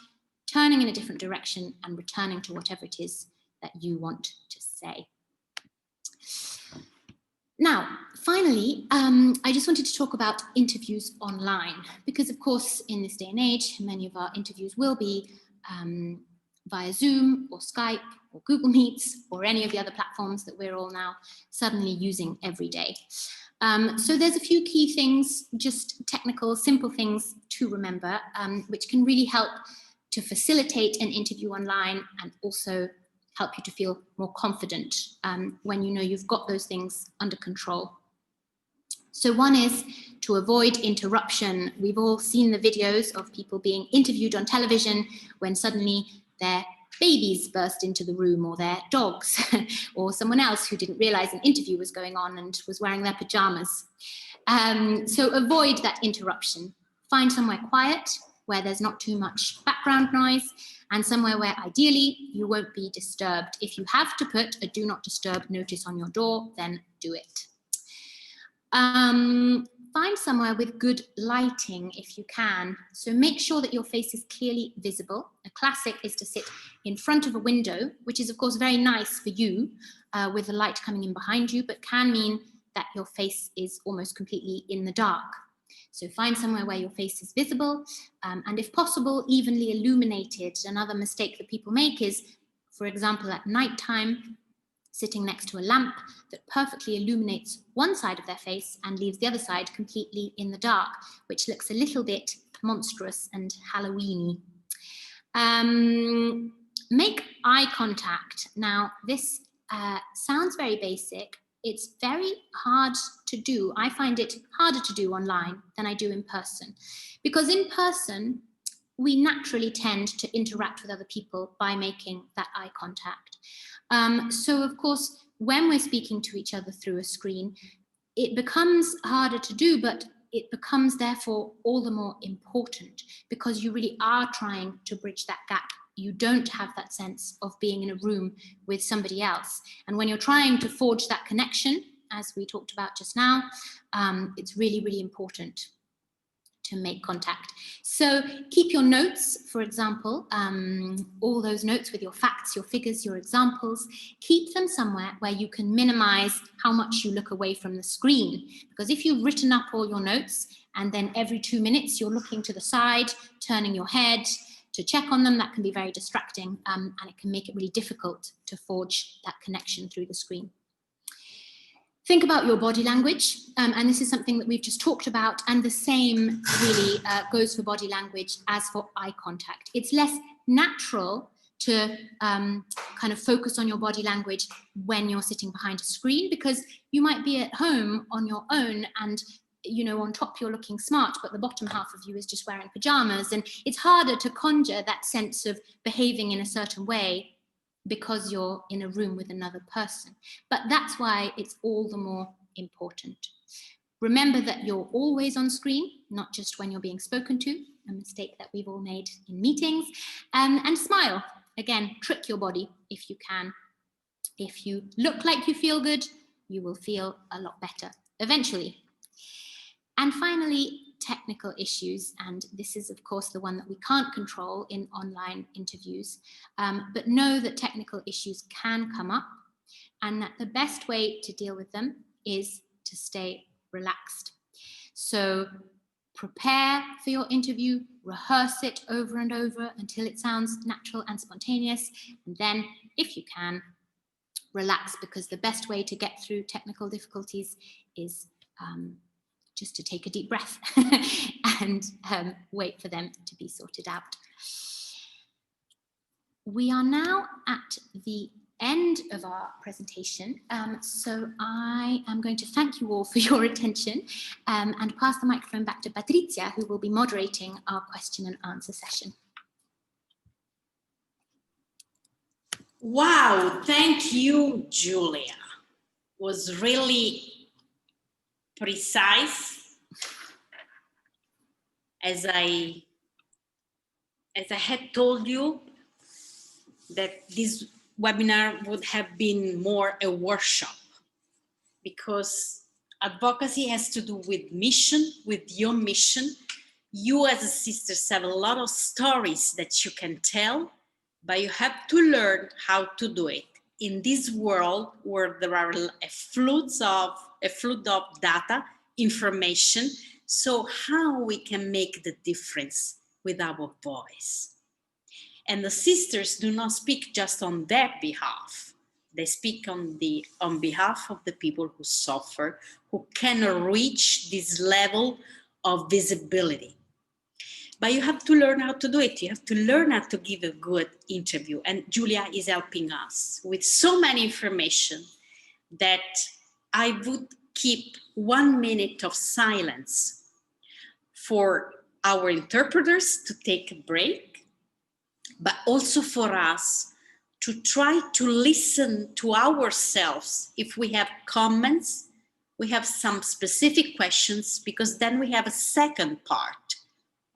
B: turning in a different direction, and returning to whatever it is that you want to say. Now, finally, I just wanted to talk about interviews online, because of course, in this day and age, many of our interviews will be via Zoom or Skype or Google Meets or any of the other platforms that we're all now suddenly using every day. So there's a few key things, just technical, simple things to remember, which can really help to facilitate an interview online, and also help you to feel more confident when you know you've got those things under control. So one is to avoid interruption. We've all seen the videos of people being interviewed on television when suddenly their babies burst into the room, or their dogs, or someone else who didn't realize an interview was going on and was wearing their pajamas. So avoid that interruption. Find somewhere quiet, where there's not too much background noise, and somewhere where ideally you won't be disturbed. If you have to put a do not disturb notice on your door, then do it. Find somewhere with good lighting if you can. So make sure that your face is clearly visible. A classic is to sit in front of a window, which is of course very nice for you with the light coming in behind you, but can mean that your face is almost completely in the dark. So find somewhere where your face is visible, and if possible, evenly illuminated. Another mistake that people make is, for example, at nighttime, sitting next to a lamp that perfectly illuminates one side of their face and leaves the other side completely in the dark, which looks a little bit monstrous and Halloween-y. Make eye contact. Now, this sounds very basic. It's very hard to do. I find it harder to do online than I do in person, because in person, we naturally tend to interact with other people by making that eye contact. So of course, when we're speaking to each other through a screen, it becomes harder to do, but it becomes therefore all the more important, because you really are trying to bridge that gap. You don't have that sense of being in a room with somebody else. And when you're trying to forge that connection, as we talked about just now, it's really, really important to make contact. So keep your notes, for example, all those notes with your facts, your figures, your examples, keep them somewhere where you can minimize how much you look away from the screen. Because if you've written up all your notes and then every 2 minutes you're looking to the side, turning your head to check on them, that can be very distracting, and it can make it really difficult to forge that connection through the screen. Think about your body language, and this is something that we've just talked about, and the same really goes for body language as for eye contact. It's less natural to kind of focus on your body language when you're sitting behind a screen, because you might be at home on your own and, you know, on top you're looking smart, but the bottom half of you is just wearing pajamas, and it's harder to conjure that sense of behaving in a certain way because you're in a room with another person. But that's why it's all the more important. Remember that you're always on screen, not just when you're being spoken to, a mistake that we've all made in meetings, and smile. Again, trick your body if you can. If you look like you feel good, you will feel a lot better eventually. And finally, technical issues, and this is of course the one that we can't control in online interviews, but know that technical issues can come up, and that the best way to deal with them is to stay relaxed. So prepare for your interview, rehearse it over and over until it sounds natural and spontaneous, and then if you can, relax, because the best way to get through technical difficulties is just to take a deep breath and wait for them to be sorted out. We are now at the end of our presentation, so I am going to thank you all for your attention and pass the microphone back to Patrizia, who will be moderating our question and answer session.
A: Wow, thank you, Julia. Was really precise. As I had told you, that this webinar would have been more a workshop, because advocacy has to do with mission, with your mission. You as a sisters have a lot of stories that you can tell, but you have to learn how to do it in this world where there are a flood of data, information. So how we can make the difference with our voice? And the sisters do not speak just on their behalf. They speak on behalf of the people who suffer, who cannot reach this level of visibility. But you have to learn how to do it. You have to learn how to give a good interview. And Julia is helping us with so many information that I would keep 1 minute of silence for our interpreters to take a break, but also for us to try to listen to ourselves. If we have comments, we have some specific questions, because then we have a second part.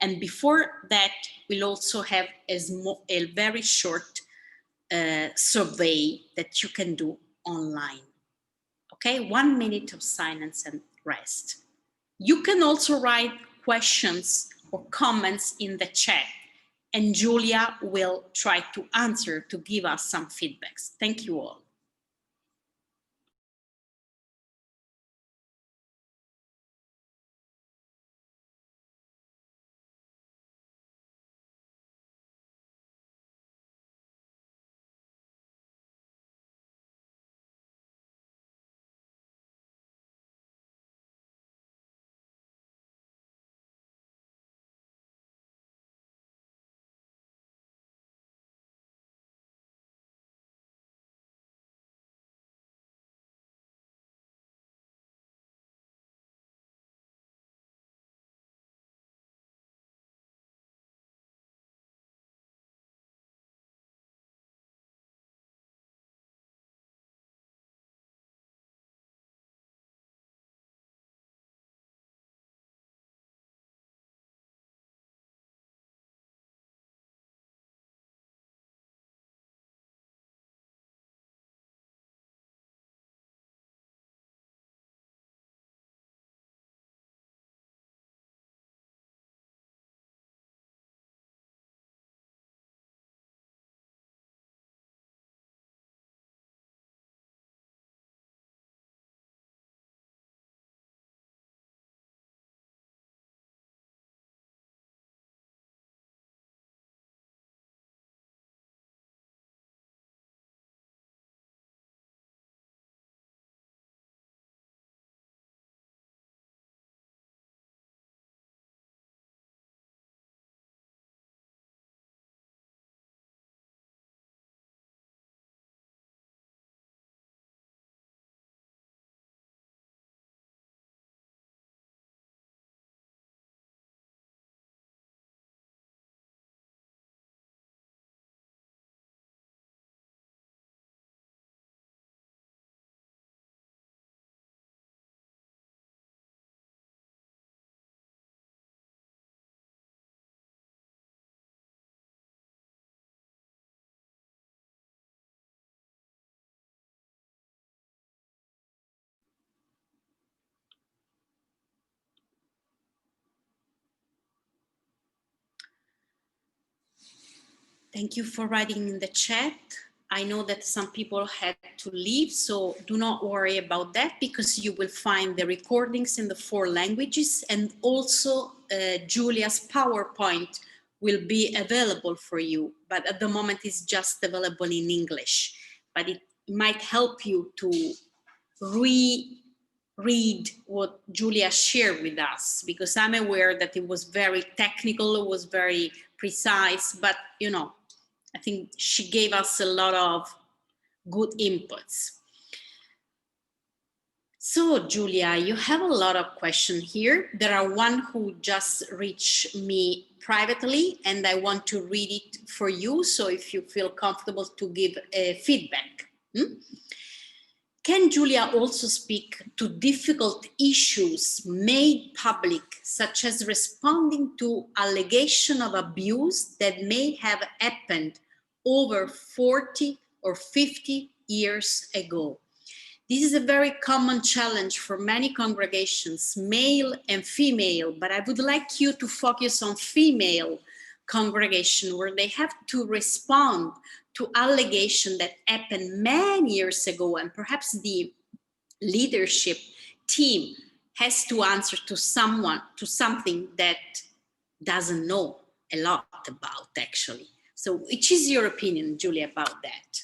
A: And before that, we'll also have a very short survey that you can do online. Okay, 1 minute of silence and rest. You can also write questions or comments in the chat, and Julia will try to answer, to give us some feedbacks. Thank you all. Thank you for writing in the chat. I know that some people had to leave, so do not worry about that, because you will find the recordings in the 4 languages, and also Julia's PowerPoint will be available for you, but at the moment it's just available in English. But it might help you to read what Julia shared with us, because I'm aware that it was very technical, it was very precise, but you know, I think she gave us a lot of good inputs. So Julia, you have a lot of questions here. There are one who just reached me privately, and I want to read it for you. So if you feel comfortable to give feedback. Can Julia also speak to difficult issues made public, such as responding to allegations of abuse that may have happened over 40 or 50 years ago? This is a very common challenge for many congregations, male and female, but I would like you to focus on female congregation, where they have to respond to allegations that happened many years ago, and perhaps the leadership team has to answer to something that doesn't know a lot about, actually. So which is your opinion, Julia, about that?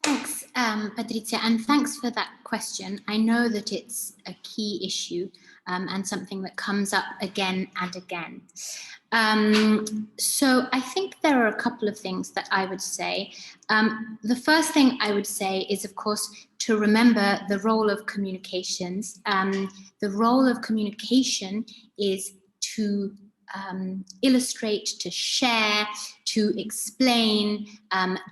B: Thanks, Patrizia, and thanks for that question. I know that it's a key issue and something that comes up again and again. So I think there are a couple of things that I would say. The first thing I would say is, of course, to remember the role of communications. The role of communication is to illustrate, to share, to explain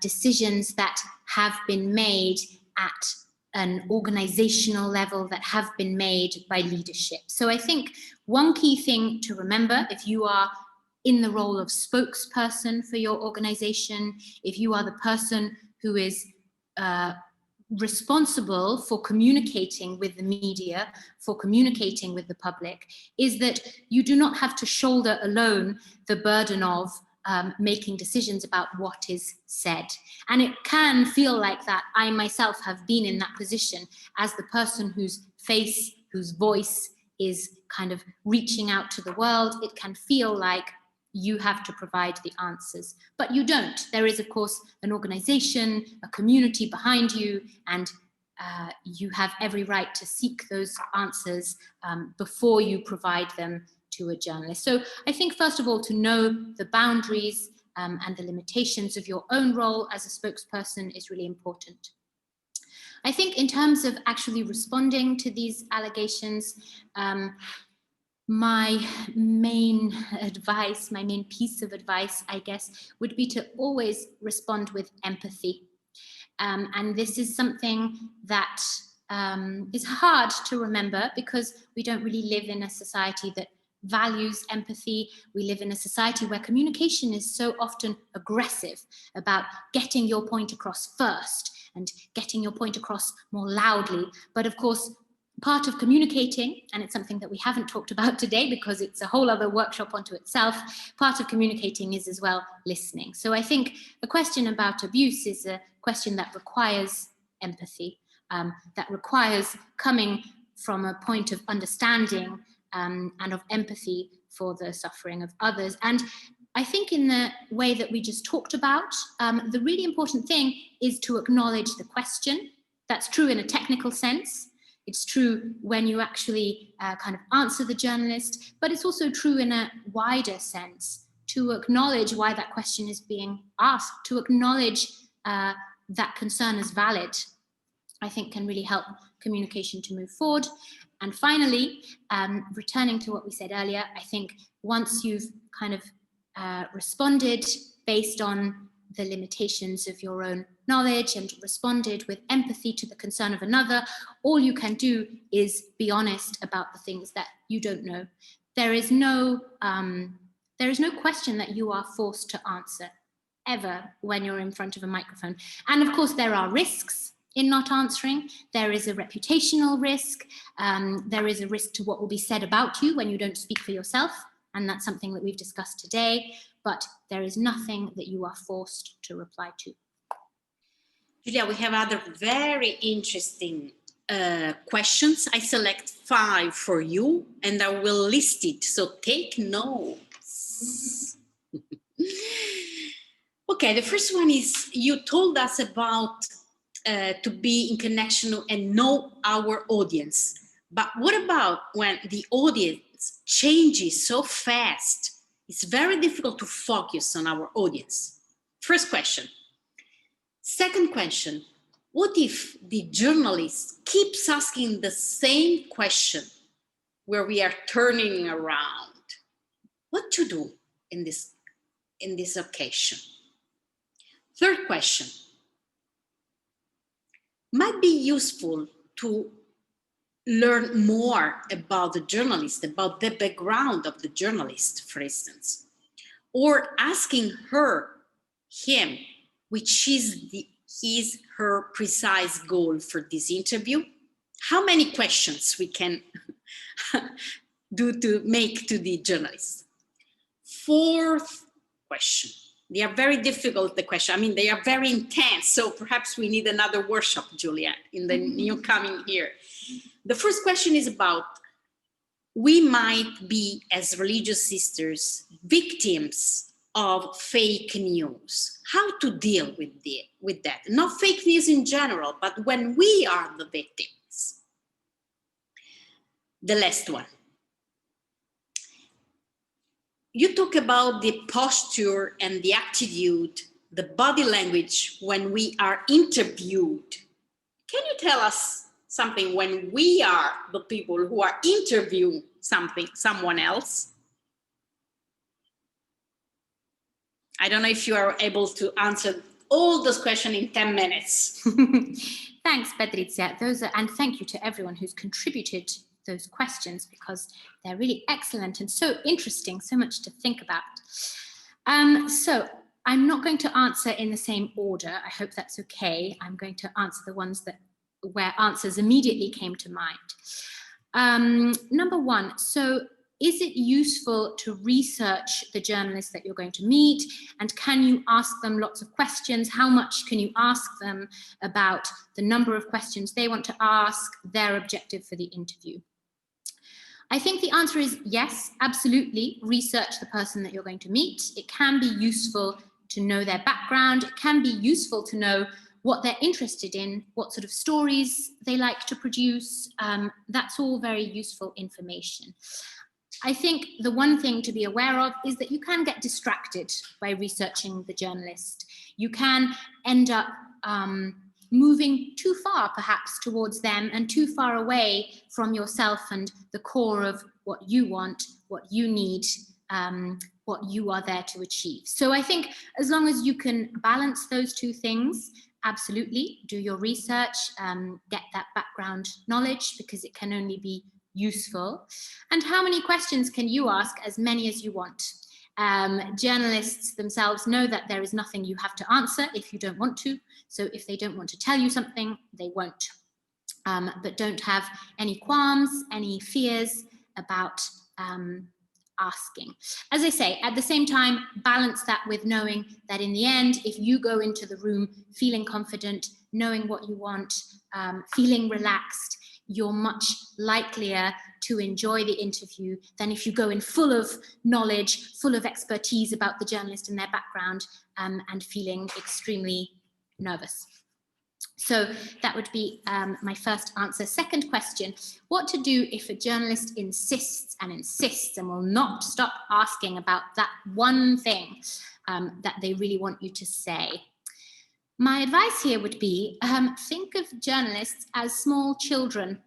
B: decisions that have been made at an organizational level, that have been made by leadership. So I think one key thing to remember, if you are in the role of spokesperson for your organization, if you are the person who is responsible for communicating with the media, for communicating with the public, is that you do not have to shoulder alone the burden of making decisions about what is said. And it can feel like that. I myself have been in that position as the person whose face, whose voice is kind of reaching out to the world. It can feel like you have to provide the answers, but you don't. There is, of course, an organization, a community behind you, and you have every right to seek those answers before you provide them to a journalist. So I think, first of all, to know the boundaries and the limitations of your own role as a spokesperson is really important. I think in terms of actually responding to these allegations, my main advice, my main piece of advice, I guess, would be to always respond with empathy. And this is something that is hard to remember, because we don't really live in a society that values empathy. We live in a society where communication is so often aggressive about getting your point across first and getting your point across more loudly. But of course, part of communicating, and it's something that we haven't talked about today because it's a whole other workshop onto itself, part of communicating is as well listening. So I think a question about abuse is a question that requires empathy, that requires coming from a point of understanding and of empathy for the suffering of others. And I think in the way that we just talked about, the really important thing is to acknowledge the question. That's true in a technical sense. It's true when you actually kind of answer the journalist, but it's also true in a wider sense, to acknowledge why that question is being asked, to acknowledge that concern is valid, I think can really help communication to move forward. And finally, returning to what we said earlier, I think once you've kind of responded based on the limitations of your own knowledge and responded with empathy to the concern of another, all you can do is be honest about the things that you don't know. There is no question that you are forced to answer ever when you're in front of a microphone. And of course, there are risks in not answering. There is a reputational risk. There is a risk to what will be said about you when you don't speak for yourself. And that's something that we've discussed today. but there is nothing that you are forced to reply to.
A: Julia, we have other very interesting questions. I select 5 for you and I will list it, so take notes. Okay, the first one is, you told us about to be in connection and know our audience. But what about when the audience changes so fast? It's very difficult to focus on our audience. First question. Second question, what if the journalist keeps asking the same question where we are turning around? What to do in this occasion? Third question, might be useful to learn more about the journalist, about the background of the journalist, for instance, or asking him, which is her precise goal for this interview. How many questions we can do to make to the journalist? Fourth question. They are very difficult, the question. I mean, they are very intense. So perhaps we need another workshop, Julia, in the new coming year. The first question is about, we might be, as religious sisters, victims of fake news. How to deal with that? Not fake news in general, but when we are the victims. The last one. You talk about the posture and the attitude, the body language when we are interviewed. Can you tell us something when we are the people who are interviewing someone else? I don't know if you are able to answer all those questions in 10 minutes.
B: Thanks, Patrizia. And thank you to everyone who's contributed those questions, because they're really excellent and so interesting, so much to think about. So I'm not going to answer in the same order. I hope that's okay. I'm going to answer the ones where answers immediately came to mind. Number one, so is it useful to research the journalists that you're going to meet? And can you ask them lots of questions? How much can you ask them about the number of questions they want to ask, their objective for the interview? I think the answer is yes, absolutely. Research the person that you're going to meet. It can be useful to know their background. It can be useful to know what they're interested in, what sort of stories they like to produce. That's all very useful information. I think the one thing to be aware of is that you can get distracted by researching the journalist. You can end up moving too far, perhaps, towards them and too far away from yourself and the core of what you want, what you need, what you are there to achieve. So I think as long as you can balance those two things, absolutely, do your research, get that background knowledge, because it can only be useful. And how many questions can you ask? As many as you want. Journalists themselves know that there is nothing you have to answer if you don't want to. So if they don't want to tell you something, they won't. But don't have any qualms, any fears about asking. As I say, at the same time, balance that with knowing that in the end, if you go into the room feeling confident, knowing what you want, feeling relaxed, you're much likelier to enjoy the interview than if you go in full of knowledge, full of expertise about the journalist and their background, and feeling extremely nervous. So that would be my first answer. Second question, what to do if a journalist insists and insists and will not stop asking about that one thing that they really want you to say? My advice here would be, think of journalists as small children.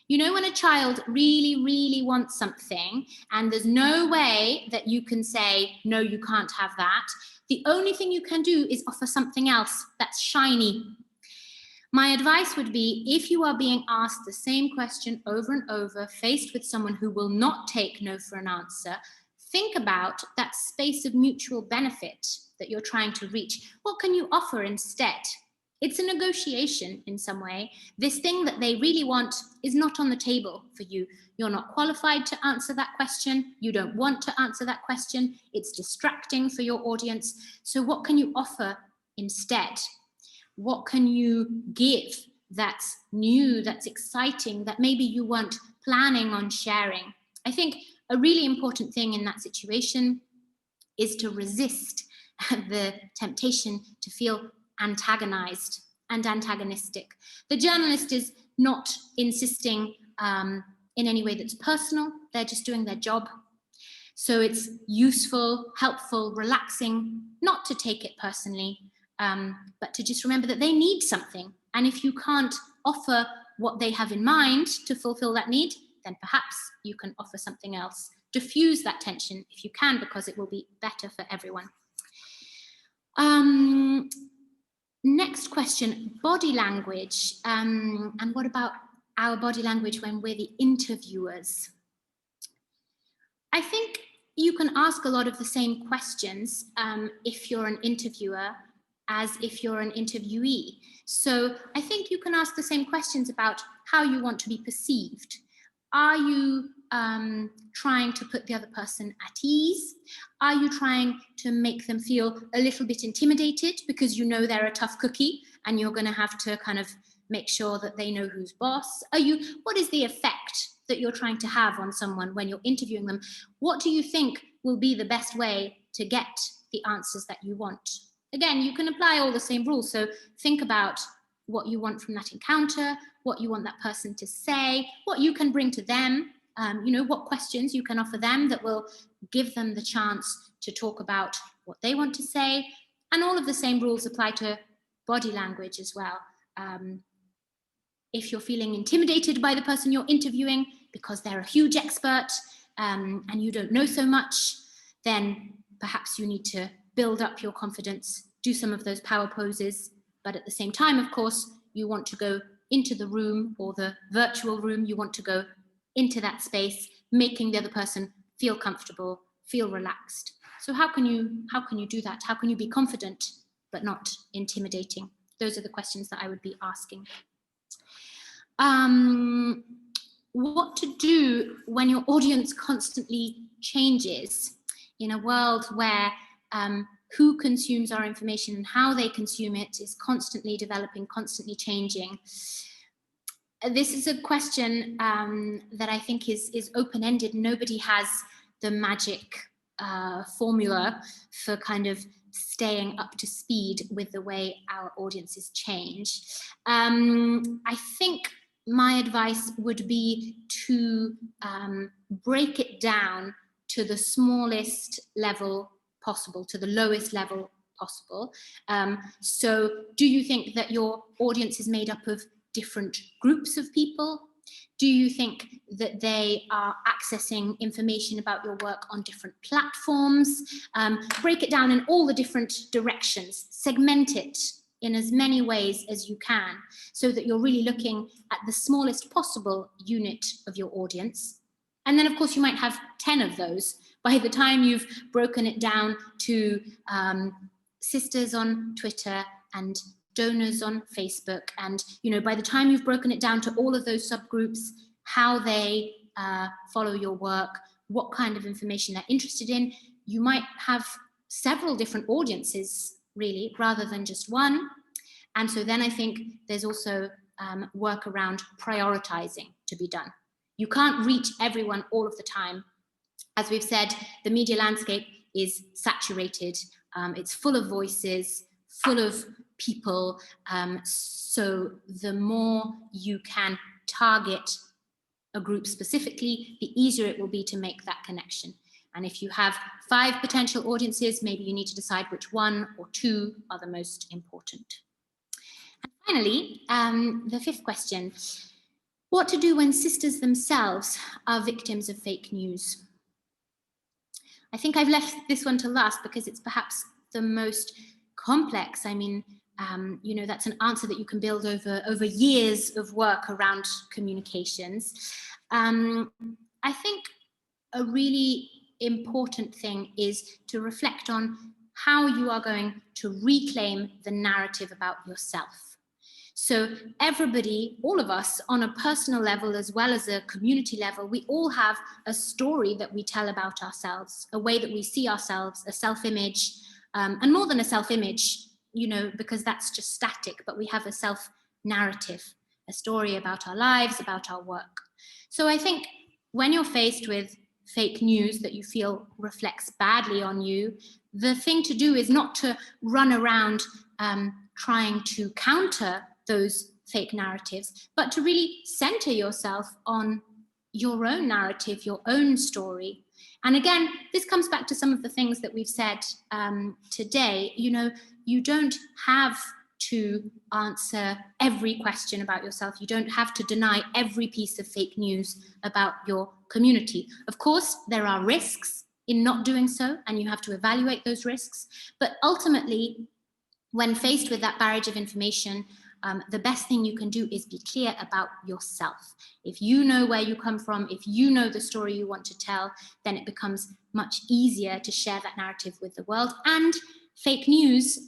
B: You know, when a child really, really wants something and there's no way that you can say, no, you can't have that. The only thing you can do is offer something else that's shiny. My advice would be, if you are being asked the same question over and over, faced with someone who will not take no for an answer, think about that space of mutual benefit that you're trying to reach. What can you offer instead? It's a negotiation in some way. This thing that they really want is not on the table for you. You're not qualified to answer that question. You don't want to answer that question. It's distracting for your audience. So what can you offer instead? What can you give that's new, that's exciting, that maybe you weren't planning on sharing? I think a really important thing in that situation is to resist the temptation to feel antagonized and antagonistic. The journalist is not insisting in any way that's personal. They're just doing their job. So it's useful, helpful, relaxing, not to take it personally, but to just remember that they need something. And if you can't offer what they have in mind to fulfill that need, then perhaps you can offer something else. Diffuse that tension if you can, because it will be better for everyone. Next question, body language. And what about our body language when we're the interviewers? I think you can ask a lot of the same questions if you're an interviewer as if you're an interviewee. So I think you can ask the same questions about how you want to be perceived. Are you trying to put the other person at ease? Are you trying to make them feel a little bit intimidated because you know they're a tough cookie and you're going to have to kind of make sure that they know who's boss? What is the effect that you're trying to have on someone when you're interviewing them? What do you think will be the best way to get the answers that you want? Again, you can apply all the same rules. So think about what you want from that encounter, what you want that person to say, what you can bring to them, what questions you can offer them that will give them the chance to talk about what they want to say. And all of the same rules apply to body language as well. If you're feeling intimidated by the person you're interviewing because they're a huge expert and you don't know so much, then perhaps you need to build up your confidence, do some of those power poses. But at the same time, of course, you want to go into the room or the virtual room. You want to go into that space, making the other person feel comfortable, feel relaxed. So how can you do that? How can you be confident but not intimidating? Those are the questions that I would be asking. What to do when your audience constantly changes in a world where who consumes our information and how they consume it is constantly developing, constantly changing. This is a question that I think is open-ended. Nobody has the magic formula for kind of staying up to speed with the way our audiences change. I think my advice would be to break it down to the smallest level possible, to the lowest level possible. So do you think that your audience is made up of different groups of people? Do you think that they are accessing information about your work on different platforms? Break it down in all the different directions, segment it in as many ways as you can, so that you're really looking at the smallest possible unit of your audience. And then, of course, you might have 10 of those. By the time you've broken it down to sisters on Twitter and donors on Facebook, and by the time you've broken it down to all of those subgroups, how they follow your work, what kind of information they're interested in, you might have several different audiences, really, rather than just one. And so then I think there's also work around prioritizing to be done. You can't reach everyone all of the time. As we've said, the media landscape is saturated. It's full of voices, full of people. So the more you can target a group specifically, the easier it will be to make that connection. And if you have 5 potential audiences, maybe you need to decide which 1 or 2 are the most important. And finally, the 5th question, what to do when sisters themselves are victims of fake news? I think I've left this one to last because it's perhaps the most complex. I mean, that's an answer that you can build over years of work around communications. I think a really important thing is to reflect on how you are going to reclaim the narrative about yourself. So everybody, all of us, on a personal level as well as a community level, we all have a story that we tell about ourselves, a way that we see ourselves, a self-image, and more than a self-image, you know, because that's just static, but we have a self-narrative, a story about our lives, about our work. So I think when you're faced with fake news that you feel reflects badly on you, the thing to do is not to run around trying to counter those fake narratives, but to really center yourself on your own narrative, your own story. And again, this comes back to some of the things that we've said today. You know, you don't have to answer every question about yourself. You don't have to deny every piece of fake news about your community. Of course, there are risks in not doing so, and you have to evaluate those risks. But ultimately, when faced with that barrage of information, the best thing you can do is be clear about yourself. If you know where you come from, if you know the story you want to tell, then it becomes much easier to share that narrative with the world. And fake news,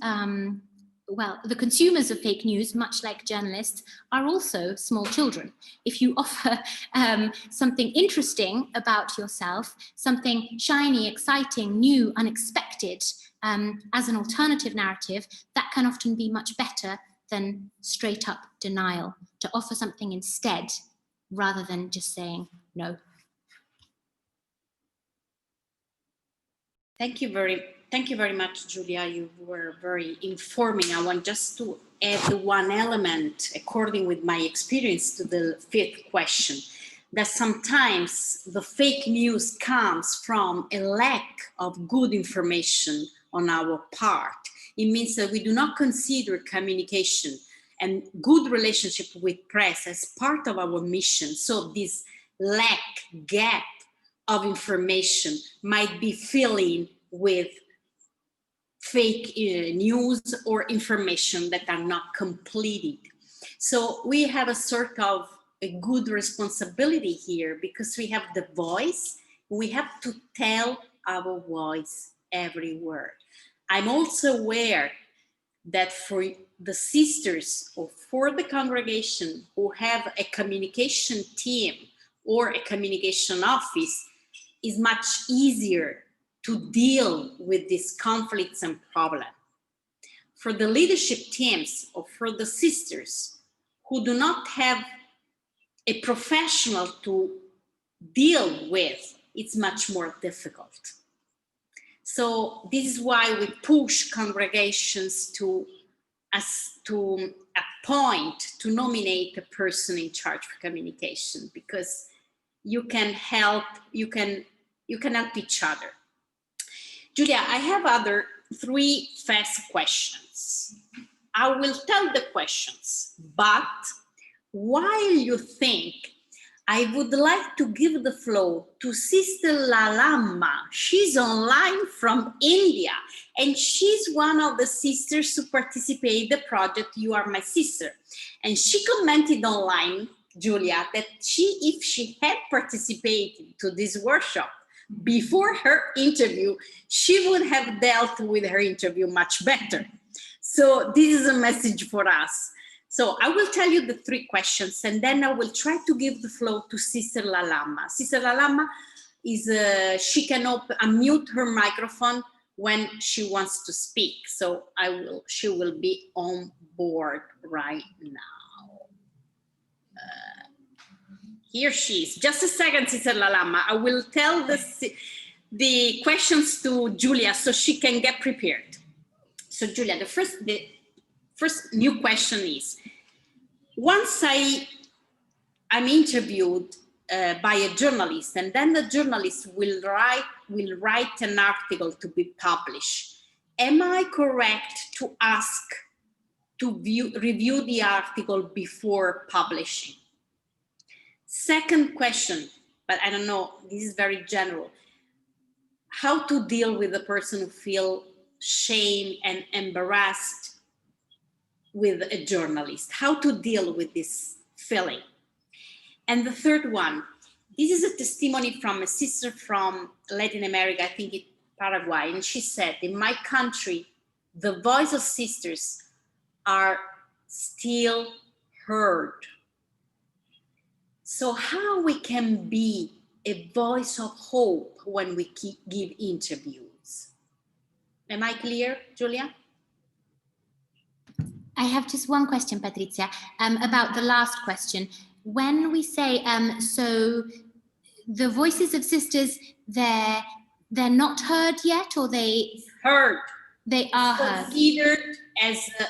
B: well, the consumers of fake news, much like journalists, are also small children. If you offer something interesting about yourself, something shiny, exciting, new, unexpected, as an alternative narrative, that can often be much better than straight up denial, to offer something instead, rather than just saying no.
A: Thank you very much, Julia. You were very informing. I want just to add one element, according with my experience, to the fifth question, that sometimes the fake news comes from a lack of good information on our part. It means that we do not consider communication and good relationship with press as part of our mission. So this gap of information might be filling with fake news or information that are not completed. So we have a sort of a good responsibility here, because we have the voice, we have to tell our voice everywhere. I'm also aware that for the sisters or for the congregation who have a communication team or a communication office, is much easier to deal with these conflicts and problems. For the leadership teams or for the sisters who do not have a professional to deal with, it's much more difficult. So this is why we push congregations to appoint, to nominate a person in charge of communication, because you can help help each other. Julia, I have other 3 fast questions. I will tell the questions, but while you think, I would like to give the floor to Sister Lalama. She's online from India, and she's one of the sisters who participate in the project You Are My Sister. And she commented online, Julia, that if she had participated to this workshop before her interview, she would have dealt with her interview much better. So this is a message for us. So I will tell you the 3 questions, and then I will try to give the floor to Sister Lalama. Sister Lalama is, she can unmute her microphone when she wants to speak. So she will be on board right now. Here she is. Just a second, Sister Lalama. I will tell the questions to Julia so she can get prepared. So Julia, the first new question is, once I'm interviewed by a journalist, and then the journalist will write an article to be published, am I correct to ask to review the article before publishing? Second question, but I don't know, this is very general. How to deal with a person who feels shame and embarrassed with a journalist? How to deal with this feeling? And the third one, this is a testimony from a sister from Latin America. I think it Paraguay, and she said, in my country, the voice of sisters are still heard. So how we can be a voice of hope when we give interviews? Am I clear, Julia?
B: I have just one question, Patrizia, about the last question. When we say, so the voices of sisters, they're not heard yet, or they
A: heard?
B: They are heard.
A: Considered as a...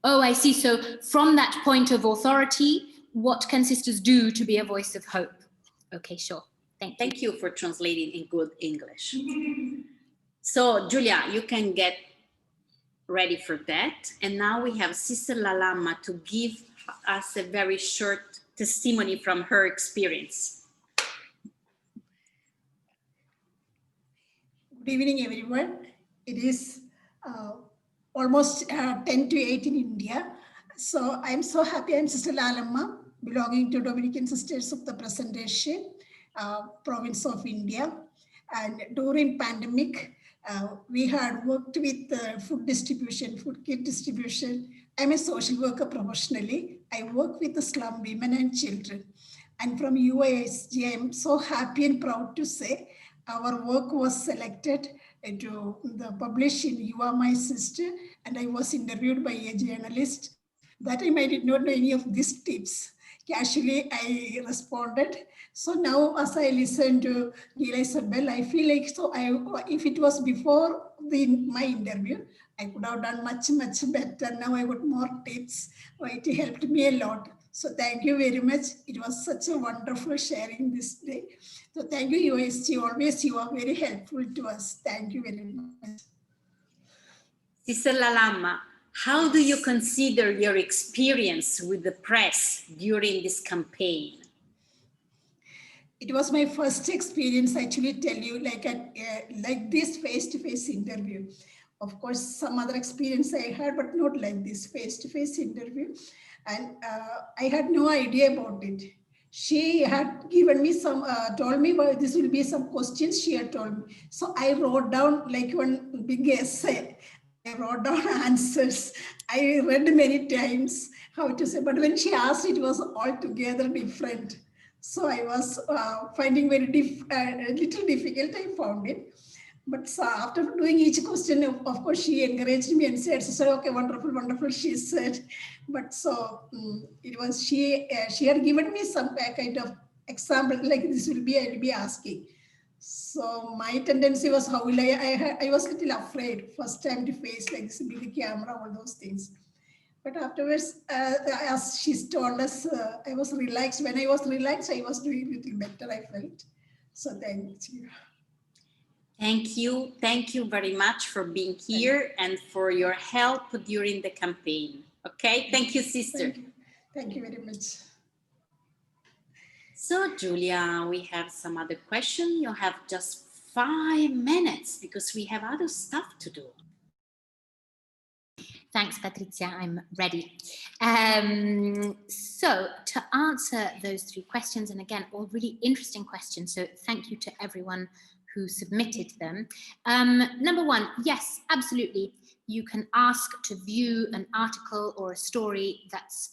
B: Oh, I see. So from that point of authority, what can sisters do to be a voice of hope? Okay, sure. Thank you.
A: Thank you for translating in good English. So, Julia, you can get ready for that. And now we have Sister Lalama to give us a very short testimony from her experience.
C: Good evening, everyone. It is almost 10 to 8 in India. So I'm so happy. I'm Sister Lalama, belonging to Dominican Sisters of the Presentation, province of India. And during pandemic, we had worked with food distribution, food kit distribution. I'm a social worker professionally. I work with the slum women and children. And from UISG, I'm so happy and proud to say our work was selected to publish in You Are My Sister, and I was interviewed by a journalist. That time I did not know any of these tips. Casually, I responded. So now as I listen to Gila Isabel, I feel like, if it was before my interview, I could have done much, much better. Now I got more tips. It helped me a lot. So thank you very much. It was such a wonderful sharing this day. So thank you, USG. Always you are very helpful to us. Thank you very much.
A: Sister Lalama, how do you consider your experience with the press during this campaign?
C: It was my first experience, actually, tell you, like this face-to-face interview. Of course, some other experience I had, but not like this face-to-face interview. And I had no idea about it. She had given me some, told me, well, this will be some questions she had told me. So I wrote down like one big essay. I wrote down answers. I read many times how to say, but when she asked, it was altogether different. So I was finding very little difficult, I found it. But after doing each question, of course, she encouraged me and said, okay, wonderful, wonderful, she said. But so it was, she had given me some kind of example, like this will be, I'll be asking. So my tendency was, how will I was a little afraid, first time to face like this big camera, all those things. But afterwards, as she's told us, I was relaxed. When I was relaxed, I was doing a little better, I felt. So thank you.
A: Thank you. Thank you very much for being here and for your help during the campaign. Okay, thank you, sister.
C: Thank you very much.
A: So, Julia, we have some other question. You have just 5 minutes because we have other stuff to do.
B: Thanks, Patrizia. I'm ready. So to answer those 3 questions, and again, all really interesting questions, so thank you to everyone who submitted them. Number 1, yes, absolutely. You can ask to view an article or a story that's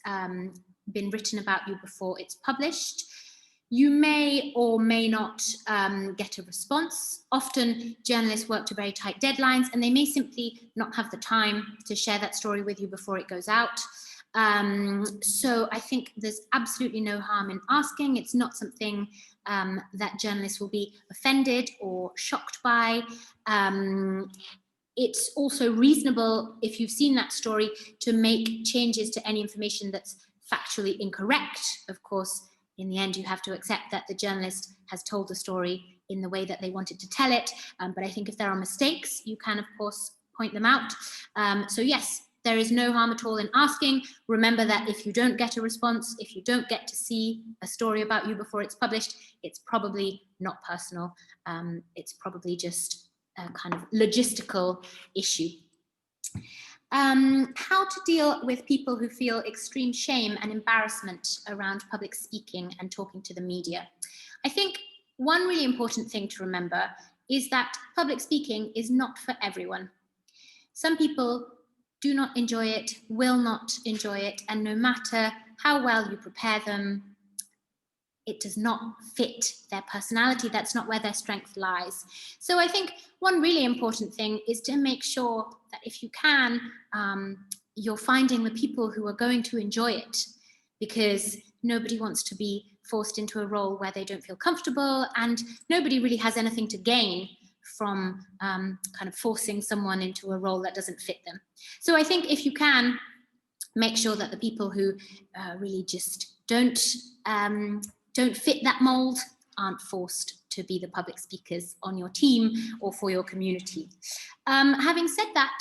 B: been written about you before it's published. You may or may not get a response. Often journalists work to very tight deadlines and they may simply not have the time to share that story with you before it goes out. So I think there's absolutely no harm in asking. It's not something that journalists will be offended or shocked by. It's also reasonable, if you've seen that story, to make changes to any information that's factually incorrect. Of course, in the end, you have to accept that the journalist has told the story in the way that they wanted to tell it. But I think if there are mistakes, you can, of course, point them out. So yes, there is no harm at all in asking. Remember that if you don't get a response, if you don't get to see a story about you before it's published, it's probably not personal. It's probably just a kind of logistical issue. How to deal with people who feel extreme shame and embarrassment around public speaking and talking to the media. I think one really important thing to remember is that public speaking is not for everyone. Some people do not enjoy it, will not enjoy it, and no matter how well you prepare them, it does not fit their personality. That's not where their strength lies. So I think one really important thing is to make sure that if you can, you're finding the people who are going to enjoy it, because nobody wants to be forced into a role where they don't feel comfortable, and nobody really has anything to gain from kind of forcing someone into a role that doesn't fit them. So I think if you can, make sure that the people who really just don't fit that mold aren't forced to be the public speakers on your team or for your community. Having said that,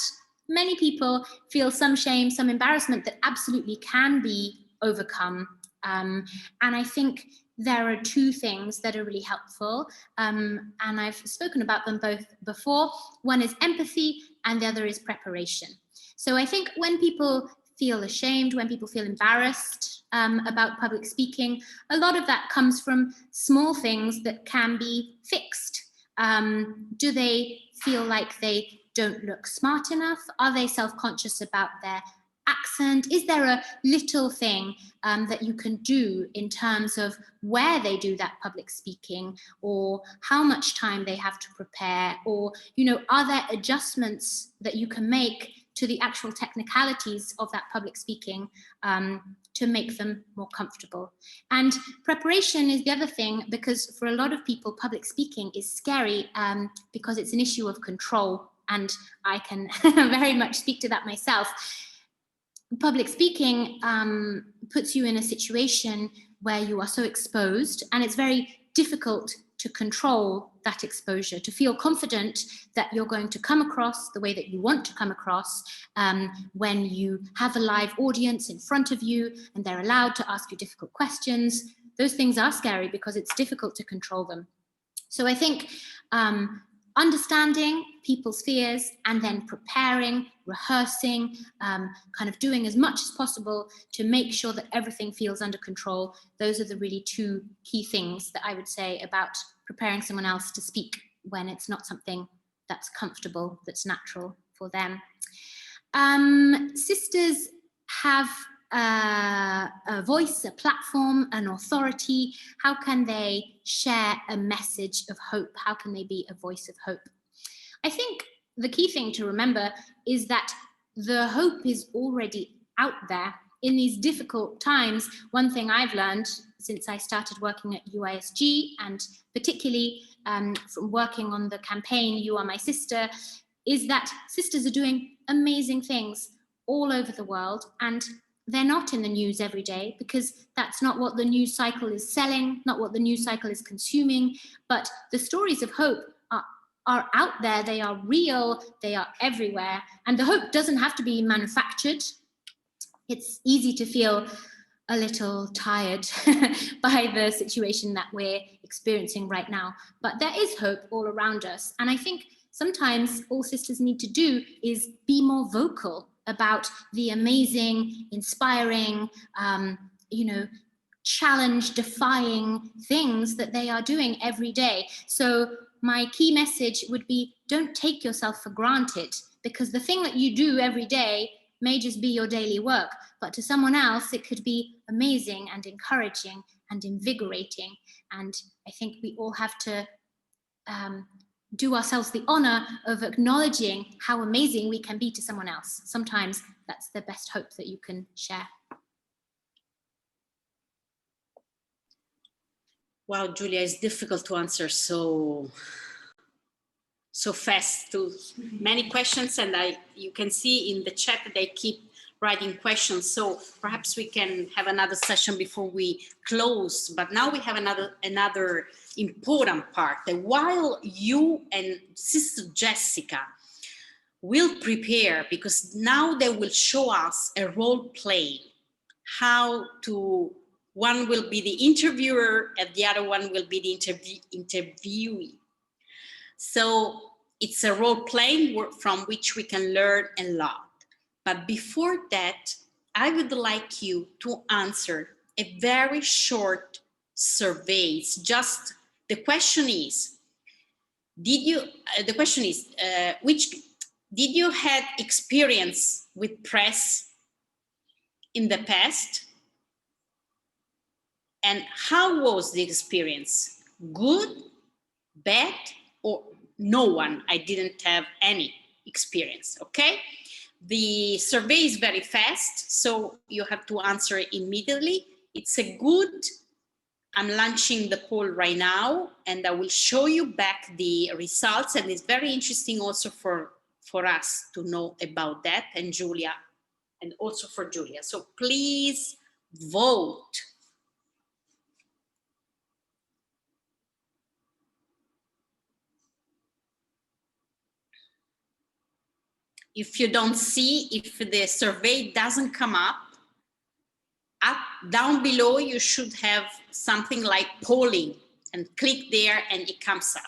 B: many people feel some shame, some embarrassment that absolutely can be overcome. And I think there are two things that are really helpful, and I've spoken about them both before. One is empathy and the other is preparation. So I think when people feel ashamed, when people feel embarrassed about public speaking, a lot of that comes from small things that can be fixed. Do they feel like they don't look smart enough? Are they self-conscious about their accent? Is there a little thing that you can do in terms of where they do that public speaking, or how much time they have to prepare, or, you know, are there adjustments that you can make to the actual technicalities of that public speaking to make them more comfortable? And preparation is the other thing, because for a lot of people, public speaking is scary because it's an issue of control. And I can very much speak to that myself. Public speaking puts you in a situation where you are so exposed, and it's very difficult to control that exposure, to feel confident that you're going to come across the way that you want to come across when you have a live audience in front of you and they're allowed to ask you difficult questions. Those things are scary because it's difficult to control them. So I think understanding people's fears and then preparing, rehearsing, kind of doing as much as possible to make sure that everything feels under control. Those are the really two key things that I would say about preparing someone else to speak when it's not something that's comfortable, that's natural for them. Sisters have a voice, a platform, an authority. How can they share a message of hope? How can they be a voice of hope? I think the key thing to remember is that the hope is already out there in these difficult times. One thing I've learned since I started working at UISG, and particularly from working on the campaign You Are My Sister, is that sisters are doing amazing things all over the world, and they're not in the news every day because that's not what the news cycle is selling, not what the news cycle is consuming. But the stories of hope are out there, they are real, they are everywhere. And the hope doesn't have to be manufactured. It's easy to feel a little tired by the situation that we're experiencing right now. But there is hope all around us. And I think sometimes all sisters need to do is be more vocal about the amazing, inspiring, challenge-defying things that they are doing every day. So my key message would be, don't take yourself for granted, because the thing that you do every day may just be your daily work, but to someone else, it could be amazing and encouraging and invigorating. And I think we all have to do ourselves the honor of acknowledging how amazing we can be to someone else. Sometimes that's the best hope that you can share.
A: Wow, Julia, it's difficult to answer so fast to many questions, and you can see in the chat that they keep writing questions. So perhaps we can have another session before we close. But now we have another important part, that while you and Sister Jessica will prepare, because now they will show us a role play, one will be the interviewer and the other one will be the interviewee. So it's a role play from which we can learn a lot. But before that, I would like you to answer a very short survey. It's just, the question is, did you, the question is, did you had experience with press in the past? And how was the experience? Good, bad, or no one? I didn't have any experience, okay? The survey is very fast, so you have to answer immediately. It's a good, I'm launching the poll right now, and I will show you back the results, and it's very interesting also for us to know about that, and Julia, and also for Julia. So please vote. If you don't see, if the survey doesn't come up, down below, you should have something like polling, and click there and it comes up.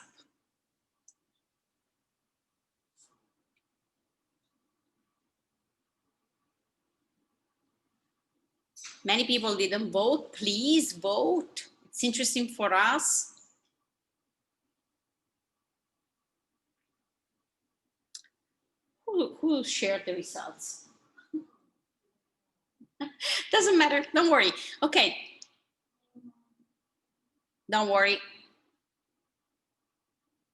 A: Many people didn't vote. Please vote. It's interesting for us. Who shared the results? Doesn't matter. Don't worry. Okay. Don't worry.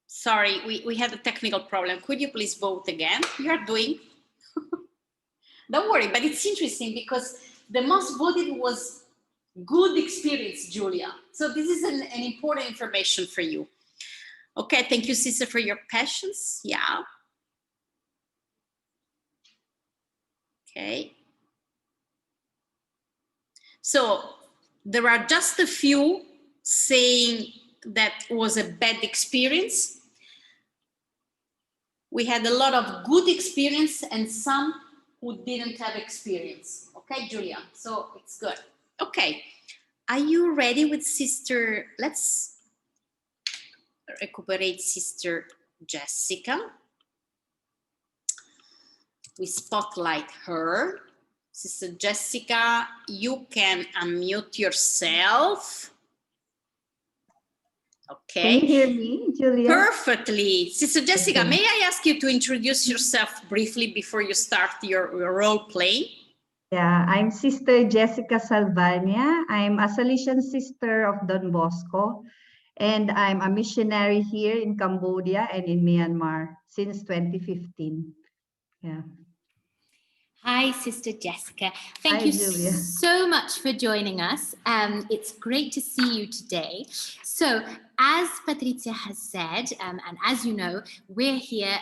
A: Sorry, we had a technical problem. Could you please vote again? You are doing. Don't worry, but it's interesting because the most voted was good experience, Julia. So this is an important information for you. Okay, thank you, Sister, for your patience. Yeah. Okay. So there are just a few saying that was a bad experience. We had a lot of good experience and some who didn't have experience. Okay, Julia, so it's good. Okay, are you ready with Sister? Let's recuperate Sister Jessica. We spotlight her. Sister Jessica, you can unmute yourself. Okay.
D: Can you hear me, Julia?
A: Perfectly. Sister Jessica,
D: Okay.
A: may I ask you to introduce yourself briefly before you start your role play?
D: Yeah, I'm Sister Jessica Salvania. I'm a Salesian sister of Don Bosco, and I'm a missionary here in Cambodia and in Myanmar since 2015. Yeah.
B: Hi, Sister Jessica. Thank
D: Hi,
B: you
D: Julia.
B: so much for joining us. It's great to see you today. So, as Patrizia has said, and as you know, we're here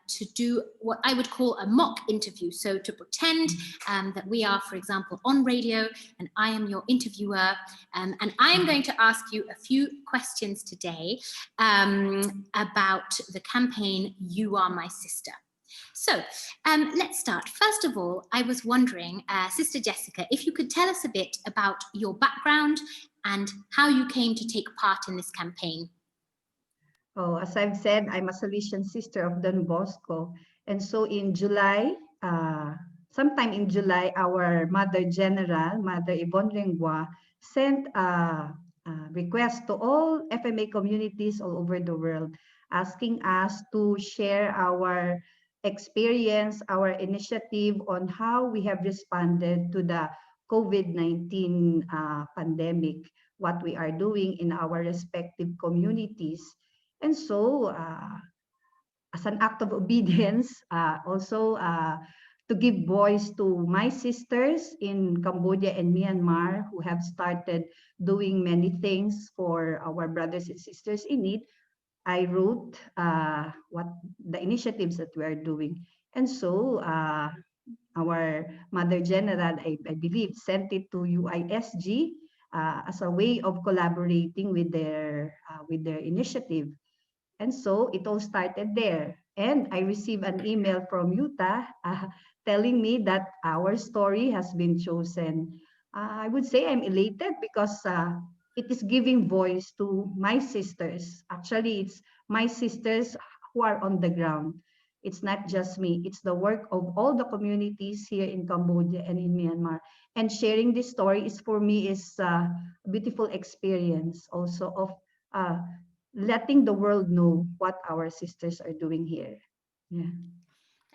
B: to do what I would call a mock interview. So, to pretend that we are, for example, on radio, and I am your interviewer, and I am going to ask you a few questions today about the campaign You Are My Sister. So let's start. First of all, I was wondering, Sister Jessica, if you could tell us a bit about your background and how you came to take part in this campaign.
D: Oh, as I've said, I'm a Salesian sister of Don Bosco. And so in July, sometime in July, our Mother General, Mother Yvonne Lengua, sent a request to all FMA communities all over the world, asking us to share our experience, our initiative on how we have responded to the COVID-19 pandemic, what we are doing in our respective communities. And so, as an act of obedience, also to give voice to my sisters in Cambodia and Myanmar who have started doing many things for our brothers and sisters in need, I wrote what the initiatives that we are doing. And so, our Mother General, I believe, sent it to UISG as a way of collaborating with their initiative. And so it all started there. And I received an email from Utah telling me that our story has been chosen. I would say I'm elated because it is giving voice to my sisters. Actually, it's my sisters who are on the ground. It's not just me. It's the work of all the communities here in Cambodia and in Myanmar. And sharing this story is for me is a beautiful experience also of letting the world know what our sisters are doing here. Yeah.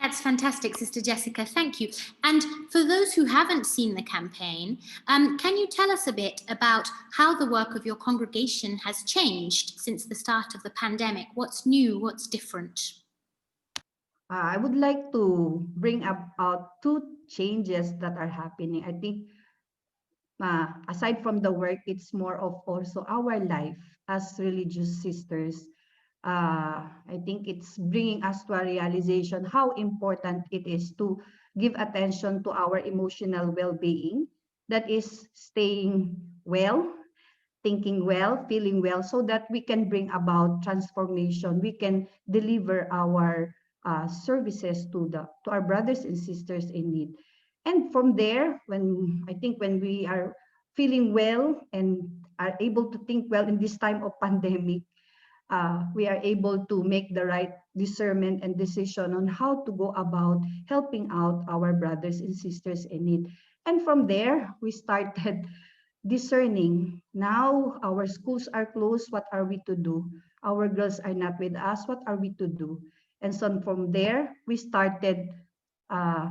B: That's fantastic, Sister Jessica. Thank you. And for those who haven't seen the campaign, can you tell us a bit about how the work of your congregation has changed since the start of the pandemic? What's new? What's different?
D: I would like to bring up out two changes that are happening. I think aside from the work, it's more of also our life as religious sisters. I think it's bringing us to a realization how important it is to give attention to our emotional well-being, that is staying well, thinking well, feeling well, so that we can bring about transformation. We can deliver our services to our brothers and sisters in need. And from there, when we are feeling well and are able to think well in this time of pandemic, we are able to make the right discernment and decision on how to go about helping out our brothers and sisters in need. And from there, we started discerning. Now our schools are closed. What are we to do? Our girls are not with us. What are we to do? And so from there, we started uh,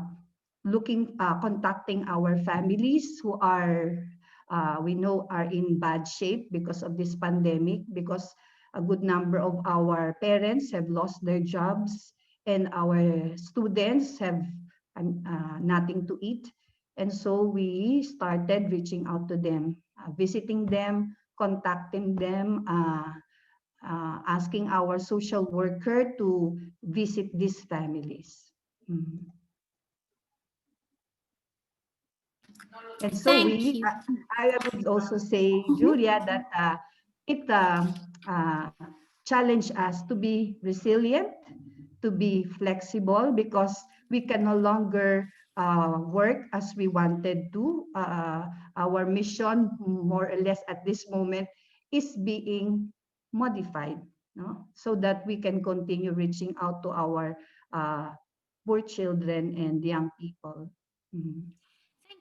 D: contacting our families who are, we know, are in bad shape because of this pandemic, because a good number of our parents have lost their jobs and our students have nothing to eat. And so we started reaching out to them, visiting them, contacting them, asking our social worker to visit these families. Mhm. And so
B: Thank you.
D: I would also say,
B: Mhm.
D: Julia, that it challenged us to be resilient, to be flexible, because we can no longer work as we wanted to. Our mission, more or less at this moment, is being modified, no? So that we can continue reaching out to our poor children and young people. Mhm.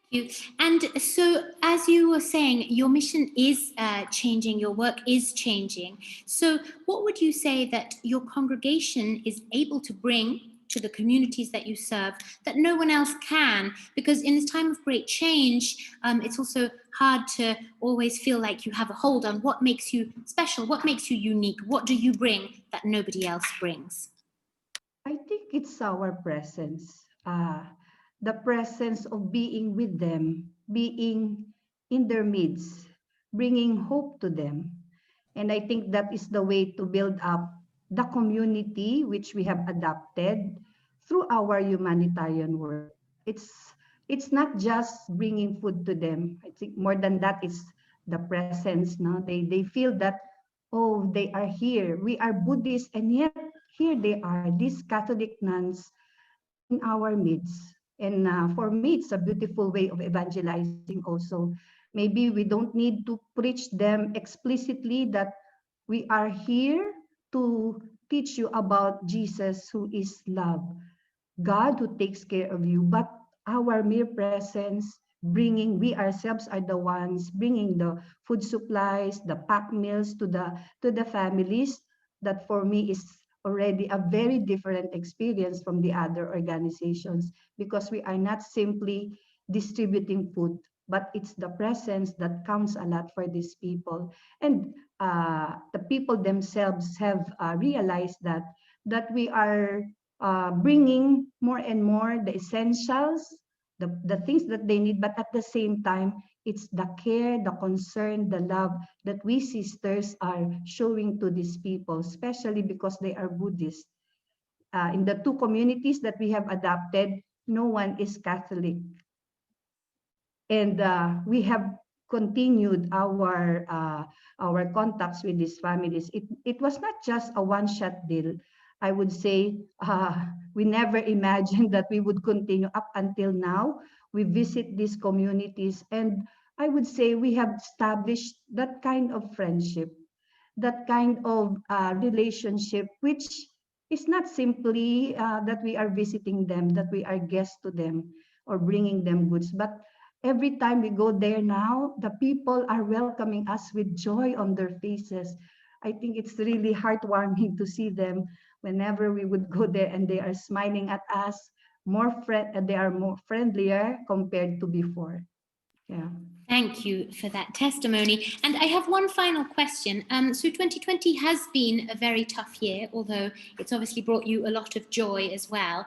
B: You. And so, as you were saying, your mission is changing, your work is changing. So, what would you say that your congregation is able to bring to the communities that you serve that no one else can? Because in this time of great change, it's also hard to always feel like you have a hold on what makes you special, what makes you unique, what do you bring that nobody else brings?
D: I think it's our presence, the presence of being with them, being in their midst, bringing hope to them. And I think that is the way to build up the community which we have adopted through our humanitarian work. It's not just bringing food to them. I think more than that, it's the presence. No, they feel that, oh, they are here. We are Buddhists, and yet here they are, these Catholic nuns in our midst. And for me, it's a beautiful way of evangelizing also. Maybe we don't need to preach them explicitly that we are here to teach you about Jesus, who is love, God who takes care of you, but our mere presence, bringing, we ourselves are the ones bringing the food supplies, the packed meals to the families. That for me is already a very different experience from the other organizations, because we are not simply distributing food, but it's the presence that counts a lot for these people. And the people themselves have realized that we are bringing more and more the essentials, the things that they need, but at the same time, it's the care, the concern, the love that we sisters are showing to these people, especially because they are Buddhist. In the two communities that we have adopted, no one is Catholic. And we have continued our contacts with these families. It was not just a one-shot deal. I would say we never imagined that we would continue up until now. We visit these communities, and I would say we have established that kind of friendship, that kind of relationship, which is not simply that we are visiting them, that we are guests to them or bringing them goods, but every time we go there now, the people are welcoming us with joy on their faces. I think it's really heartwarming to see them whenever we would go there and they are smiling at us, they are more friendlier compared to before. Yeah.
B: Thank you for that testimony. And I have one final question. So 2020 has been a very tough year, although it's obviously brought you a lot of joy as well.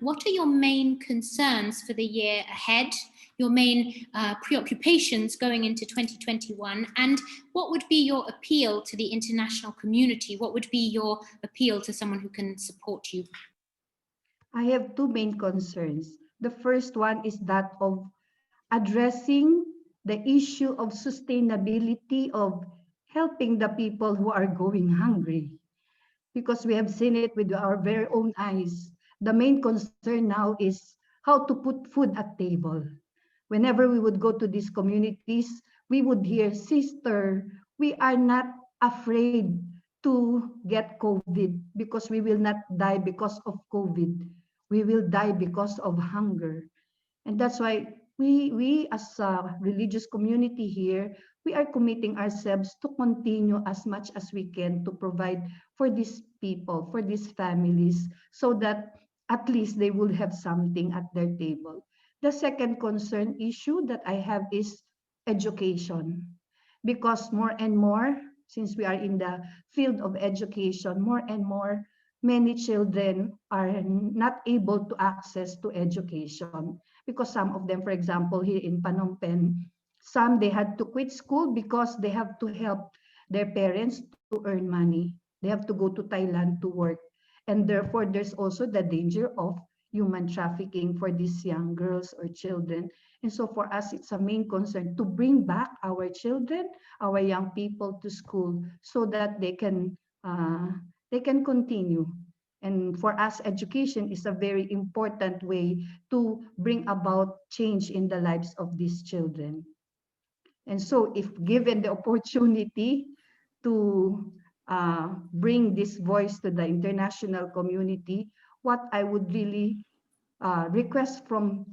B: What are your main concerns for the year ahead? Your main preoccupations going into 2021? And what would be your appeal to the international community? What would be your appeal to someone who can support you?
D: I have two main concerns. The first one is that of addressing the issue of sustainability of helping the people who are going hungry, because we have seen it with our very own eyes. The main concern now is how to put food at table. Whenever we would go to these communities, we would hear, "Sister, we are not afraid to get COVID because we will not die because of COVID. We will die because of hunger." And that's why we as a religious community here, we are committing ourselves to continue as much as we can to provide for these people, for these families, so that at least they will have something at their table. The second concern issue that I have is education, because more and more, since we are in the field of education, more and more, many children are not able to access to education, because some of them, for example, here in Phnom Penh, some they had to quit school because they have to help their parents to earn money. They have to go to Thailand to work. And therefore, there's also the danger of human trafficking for these young girls or children. And so for us, it's a main concern to bring back our children, our young people to school so that they can continue. And for us, education is a very important way to bring about change in the lives of these children. And so if given the opportunity to bring this voice to the international community, what I would really request from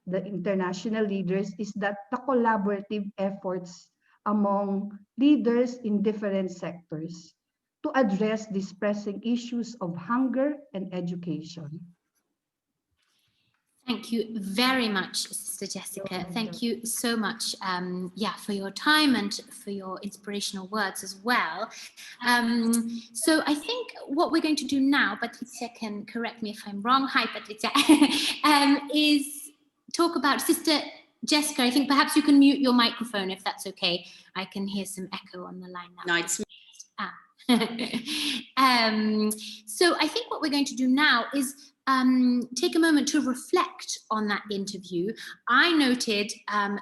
D: the international leaders is that the collaborative efforts among leaders in different sectors to address these pressing issues of hunger and education.
B: Thank you very much, Sister Jessica. Thank you so much, for your time and for your inspirational words as well. So I think what we're going to do now, Patricia can correct me if I'm wrong. Hi, Patricia. Is talk about Sister Jessica. I think perhaps you can mute your microphone if that's okay. I can hear some echo on the line now.
A: No, it's
B: So I think what we're going to do now is take a moment to reflect on that interview. I noted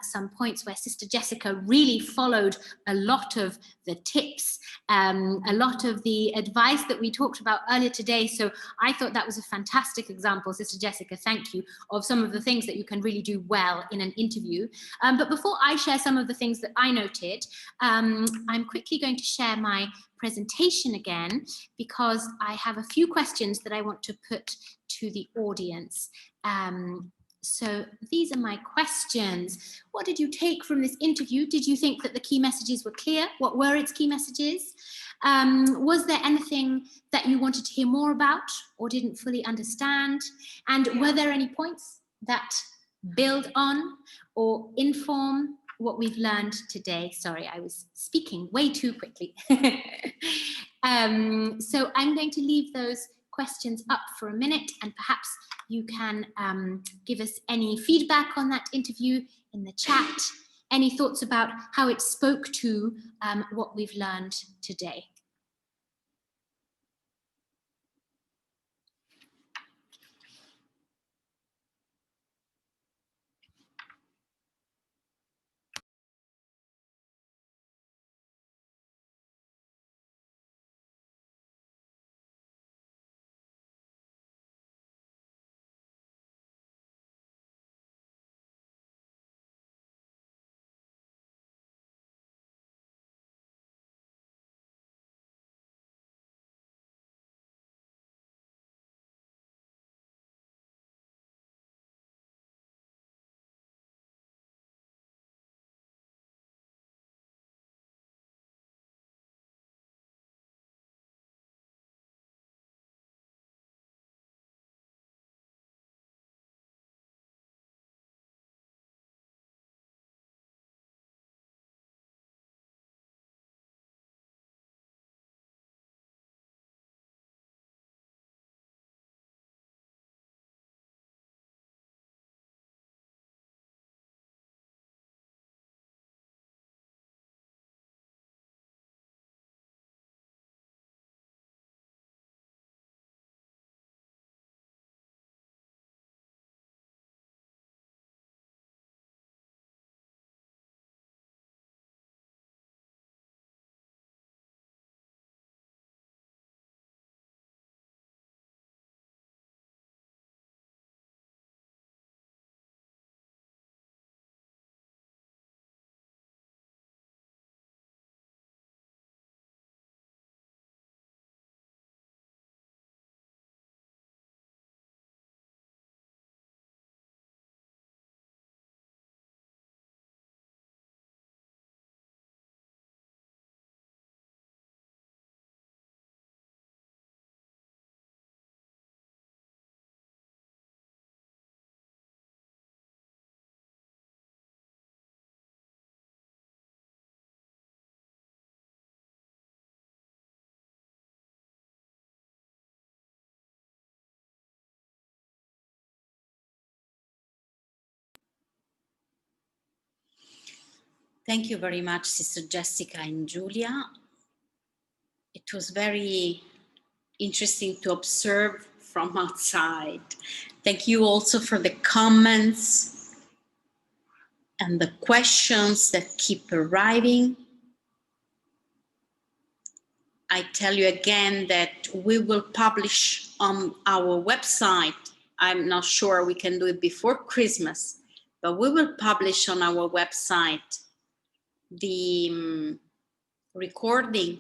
B: some points where Sister Jessica really followed a lot of the tips, a lot of the advice that we talked about earlier today. So I thought that was a fantastic example, Sister Jessica, thank you, of some of the things that you can really do well in an interview. But before I share some of the things that I noted, I'm quickly going to share my presentation again, because I have a few questions that I want to put to the audience. So these are my questions. What did you take from this interview? Did you think that the key messages were clear? What were its key messages? Was there anything that you wanted to hear more about or didn't fully understand? And were there any points that build on or inform what we've learned today? Sorry, I was speaking way too quickly. So I'm going to leave those questions up for a minute, and perhaps you can give us any feedback on that interview in the chat, any thoughts about how it spoke to what we've learned today.
A: Thank you very much, Sister Jessica and Julia. It was very interesting to observe from outside. Thank you also for the comments and the questions that keep arriving. I tell you again that we will publish on our website. I'm not sure we can do it before Christmas, but we will publish on our website the recording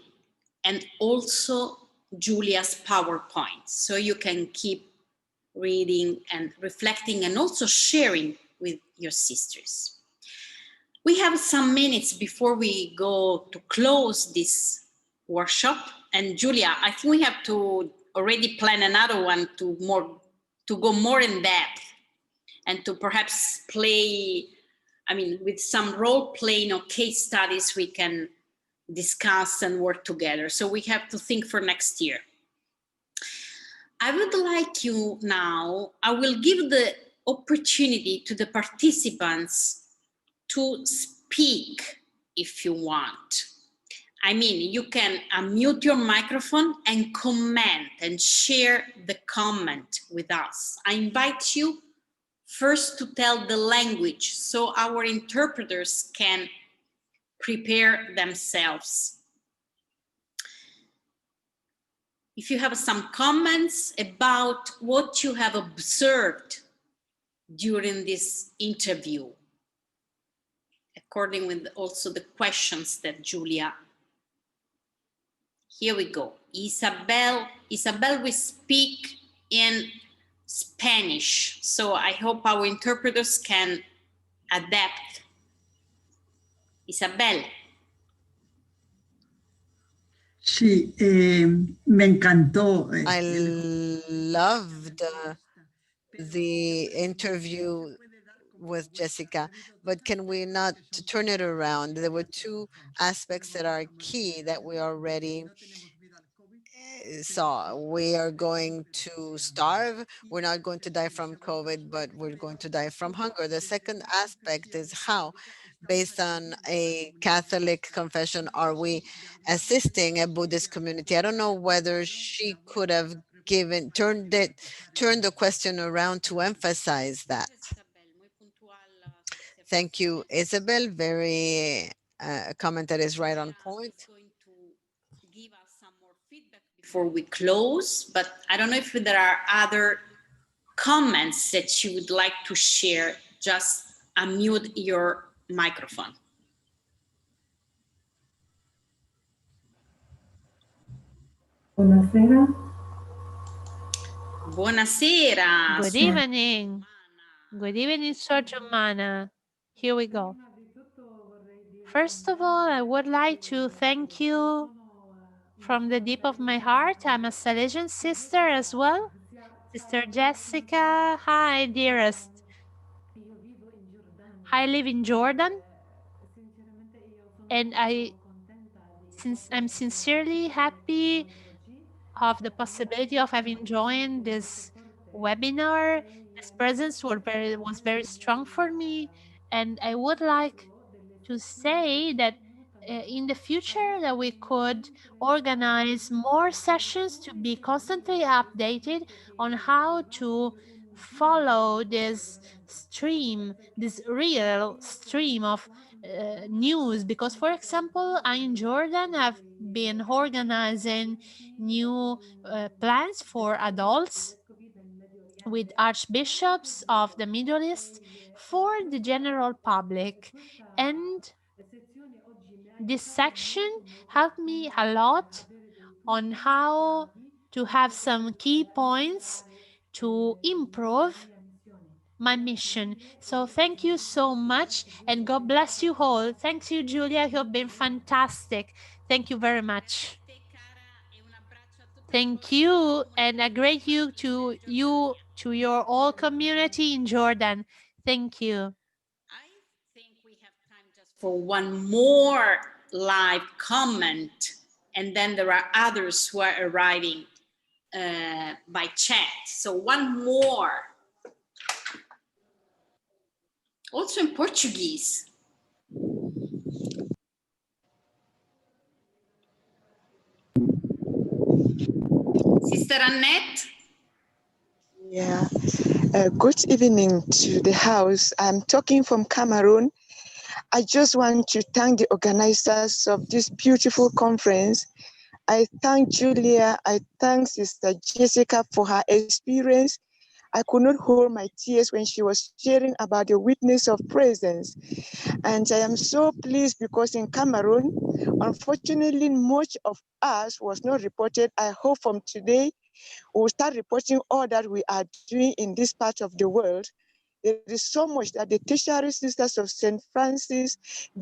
A: and also Julia's PowerPoint. So you can keep reading and reflecting and also sharing with your sisters. We have some minutes before we go to close this workshop. And Julia, I think we have to already plan another one to go more in depth and to perhaps play, with some role playing or case studies we can discuss and work together. So we have to think for next year. I would like you now, I will give the opportunity to the participants to speak if you want. You can unmute your microphone and comment and share the comment with us. I invite you first to tell the language so our interpreters can prepare themselves. If you have some comments about what you have observed during this interview, according with also the questions that Julia. Here we go. Isabel will speak in Spanish, so I hope our interpreters can adapt. Isabel.
E: Sí, me encantó.
F: I loved the interview with Jessica, but can we not turn it around? There were two aspects that are key that we already saw. We are going to starve. We're not going to die from COVID, but we're going to die from hunger. The second aspect is how, based on a Catholic confession, are we assisting a Buddhist community? I don't know whether she could have turned the question around to emphasize that. Thank you, Isabel. Very comment that is right on point.
A: Give us some more feedback before we close, but I don't know if there are other comments that you would like to share. Just unmute your microphone.
G: Buonasera.
A: Buonasera.
H: Good evening. Good evening, Sor Giovanna. Here we go. First of all, I would like to thank you from the deep of my heart. I'm a Salesian sister as well. Sister Jessica, hi, dearest. I live in Jordan, and I'm sincerely happy of the possibility of having joined this webinar. This presence was very strong for me, and I would like to say that in the future that we could organize more sessions to be constantly updated on how to follow this stream, this real stream of news. Because, for example, I in Jordan have been organizing new plans for adults with archbishops of the Middle East for the general public. And this section helped me a lot on how to have some key points to improve my mission. So thank you so much, and God bless you all. Thanks you, Julia. You've been fantastic. Thank you very much. Thank you, and a great you to your whole community in Jordan. Thank you.
A: I think we have time just for one more live comment, and then there are others who are arriving by chat. So one more. Also in Portuguese. Sister Annette?
G: Yeah. Good evening to the house. I'm talking from Cameroon. I just want to thank the organizers of this beautiful conference. I thank Julia. I thank Sister Jessica for her experience. I could not hold my tears when she was sharing about the witness of presence. And I am so pleased because in Cameroon, unfortunately, much of us was not reported. I hope from today, we will start reporting all that we are doing in this part of the world. There is so much that the Tertiary Sisters of St. Francis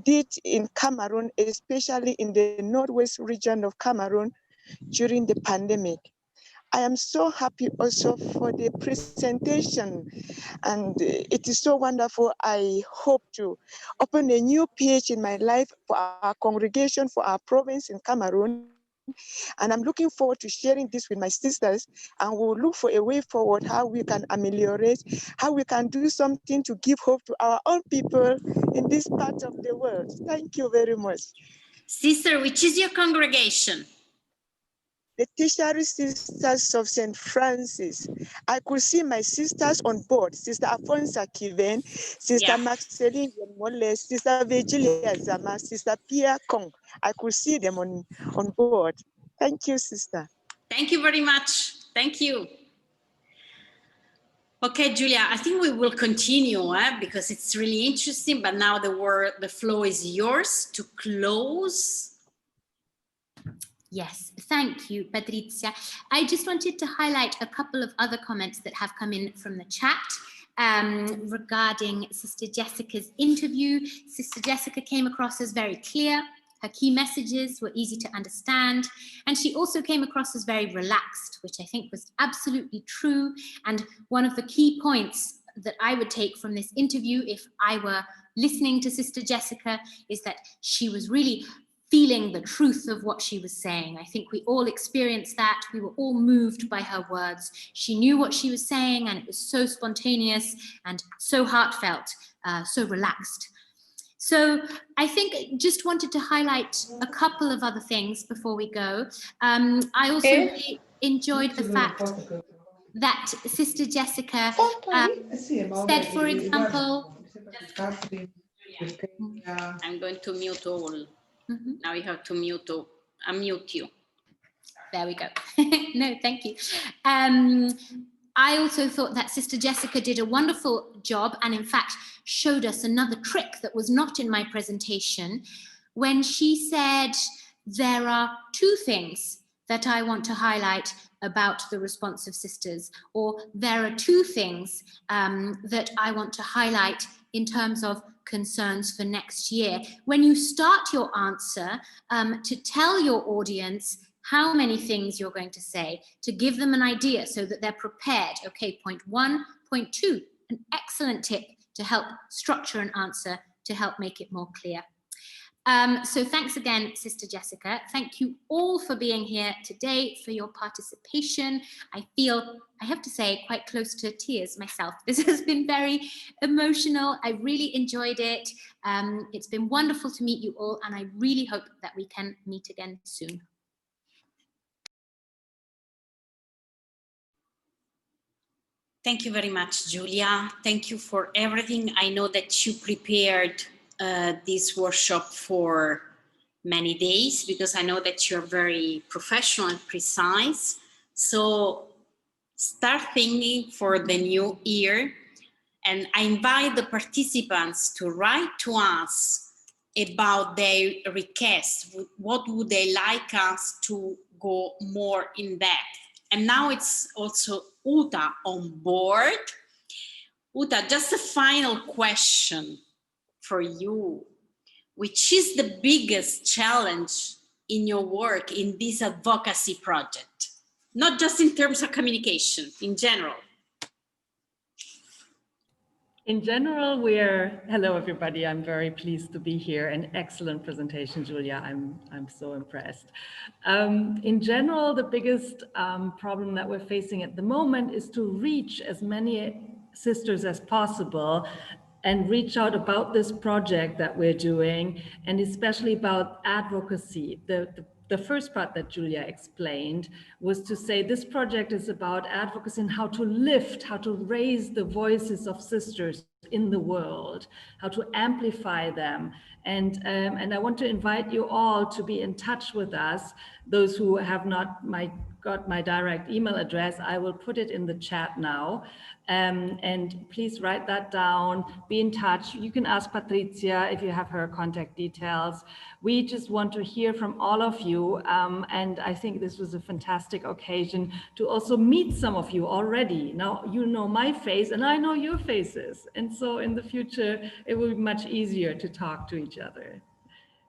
G: did in Cameroon, especially in the northwest region of Cameroon during the pandemic. I am so happy also for the presentation, and it is so wonderful. I hope to open a new page in my life for our congregation, for our province in Cameroon, and I'm looking forward to sharing this with my sisters, and we'll look for a way forward, how we can ameliorate, how we can do something to give hope to our own people in this part of the world. Thank you very much.
A: Sister, which is your congregation?
G: The Tertiary Sisters of St. Francis. I could see my sisters on board, Sister Afonsa Kiven, Sister Maxeline Mole, Sister Virgilia Zama, Sister Pia Kong. I could see them on board. Thank you, sister.
A: Thank you very much. Thank you. Okay, Julia, I think we will continue because it's really interesting, but now the floor is yours to close.
B: Yes, thank you, Patrizia. I just wanted to highlight a couple of other comments that have come in from the chat regarding Sister Jessica's interview. Sister Jessica came across as very clear. Her key messages were easy to understand. And she also came across as very relaxed, which I think was absolutely true. And one of the key points that I would take from this interview, if I were listening to Sister Jessica, is that she was really feeling the truth of what she was saying. I think we all experienced that. We were all moved by her words. She knew what she was saying, and it was so spontaneous and so heartfelt, so relaxed. So I think just wanted to highlight a couple of other things before we go. I also really enjoyed the fact that Sister Jessica said, for example,
A: I'm going to mute all. Now you have to unmute you.
B: There we go. No, thank you. I also thought that Sister Jessica did a wonderful job and in fact showed us another trick that was not in my presentation when she said, there are two things that I want to highlight about the responsive sisters, or there are two things that I want to highlight in terms of concerns for next year. When you start your answer, to tell your audience how many things you're going to say, to give them an idea so that they're prepared. Okay, point one, point two, an excellent tip to help structure an answer, to help make it more clear. So thanks again, Sister Jessica. Thank you all for being here today, for your participation. I feel, I have to say, quite close to tears myself. This has been very emotional. I really enjoyed it. It's been wonderful to meet you all, and I really hope that we can meet again soon.
A: Thank you very much, Julia. Thank you for everything. I know that you prepared this workshop for many days because I know that you're very professional and precise. So start thinking for the new year. And I invite the participants to write to us about their requests. What would they like us to go more in depth? And now it's also Uta on board. Uta, just a final question for you. Which is the biggest challenge in your work in this advocacy project? Not just in terms of communication, in general.
I: In general, hello everybody, I'm very pleased to be here. An excellent presentation, Julia, I'm so impressed. In general, the biggest problem that we're facing at the moment is to reach as many sisters as possible and reach out about this project that we're doing, and especially about advocacy. The the first part that Julia explained was to say this project is about advocacy and how to lift, how to raise the voices of sisters in the world, how to amplify them. And I want to invite you all to be in touch with us. Those who have not got my direct email address, I will put it in the chat now. And please write that down, be in touch. You can ask Patricia if you have her contact details. We just want to hear from all of you. And I think this was a fantastic occasion to also meet some of you already. Now you know my face and I know your faces. And so in the future, it will be much easier to talk to each other.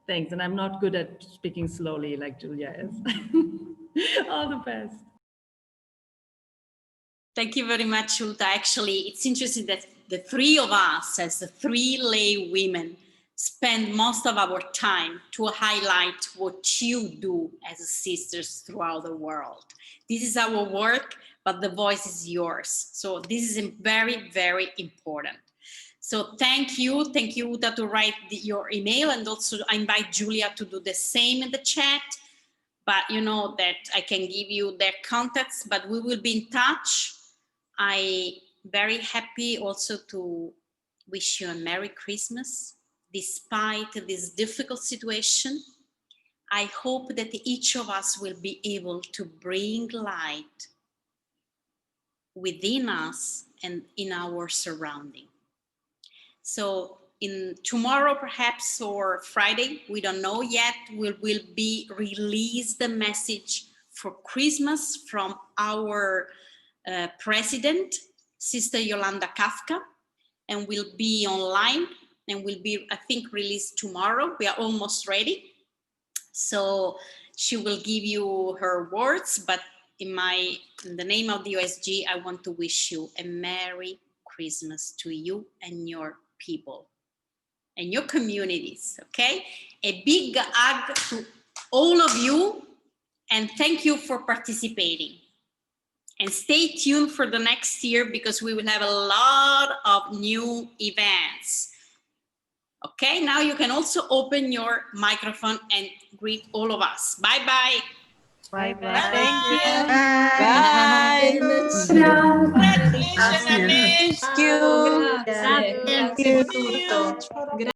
I: Thanks. And I'm not good at speaking slowly like Julia is. All the best.
A: Thank you very much, Ulta. Actually, it's interesting that the three of us, as the three lay women, spend most of our time to highlight what you do as sisters throughout the world. This is our work, but the voice is yours. So this is very, very important. So thank you, Uta, to write your email, and also I invite Julia to do the same in the chat. But you know that I can give you their contacts, but we will be in touch. I'm very happy also to wish you a Merry Christmas. Despite this difficult situation, I hope that each of us will be able to bring light within us and in our surrounding. So in tomorrow, perhaps, or Friday, we don't know yet, will be released the message for Christmas from our president, Sister Yolanda Kafka, and will be online and will be, I think, released tomorrow. We are almost ready. So she will give you her words, but in the name of the USG, I want to wish you a Merry Christmas to you and your people and your communities, okay? A big hug to all of you, and thank you for participating. And stay tuned for the next year because we will have a lot of new events. Okay, now you can also open your microphone and greet all of us. Bye-bye.
D: Bye-bye.
F: Thank you.
C: Bye.
F: Bye.
E: Gracias.
F: Thank you.
D: Gracias.
F: Thank you.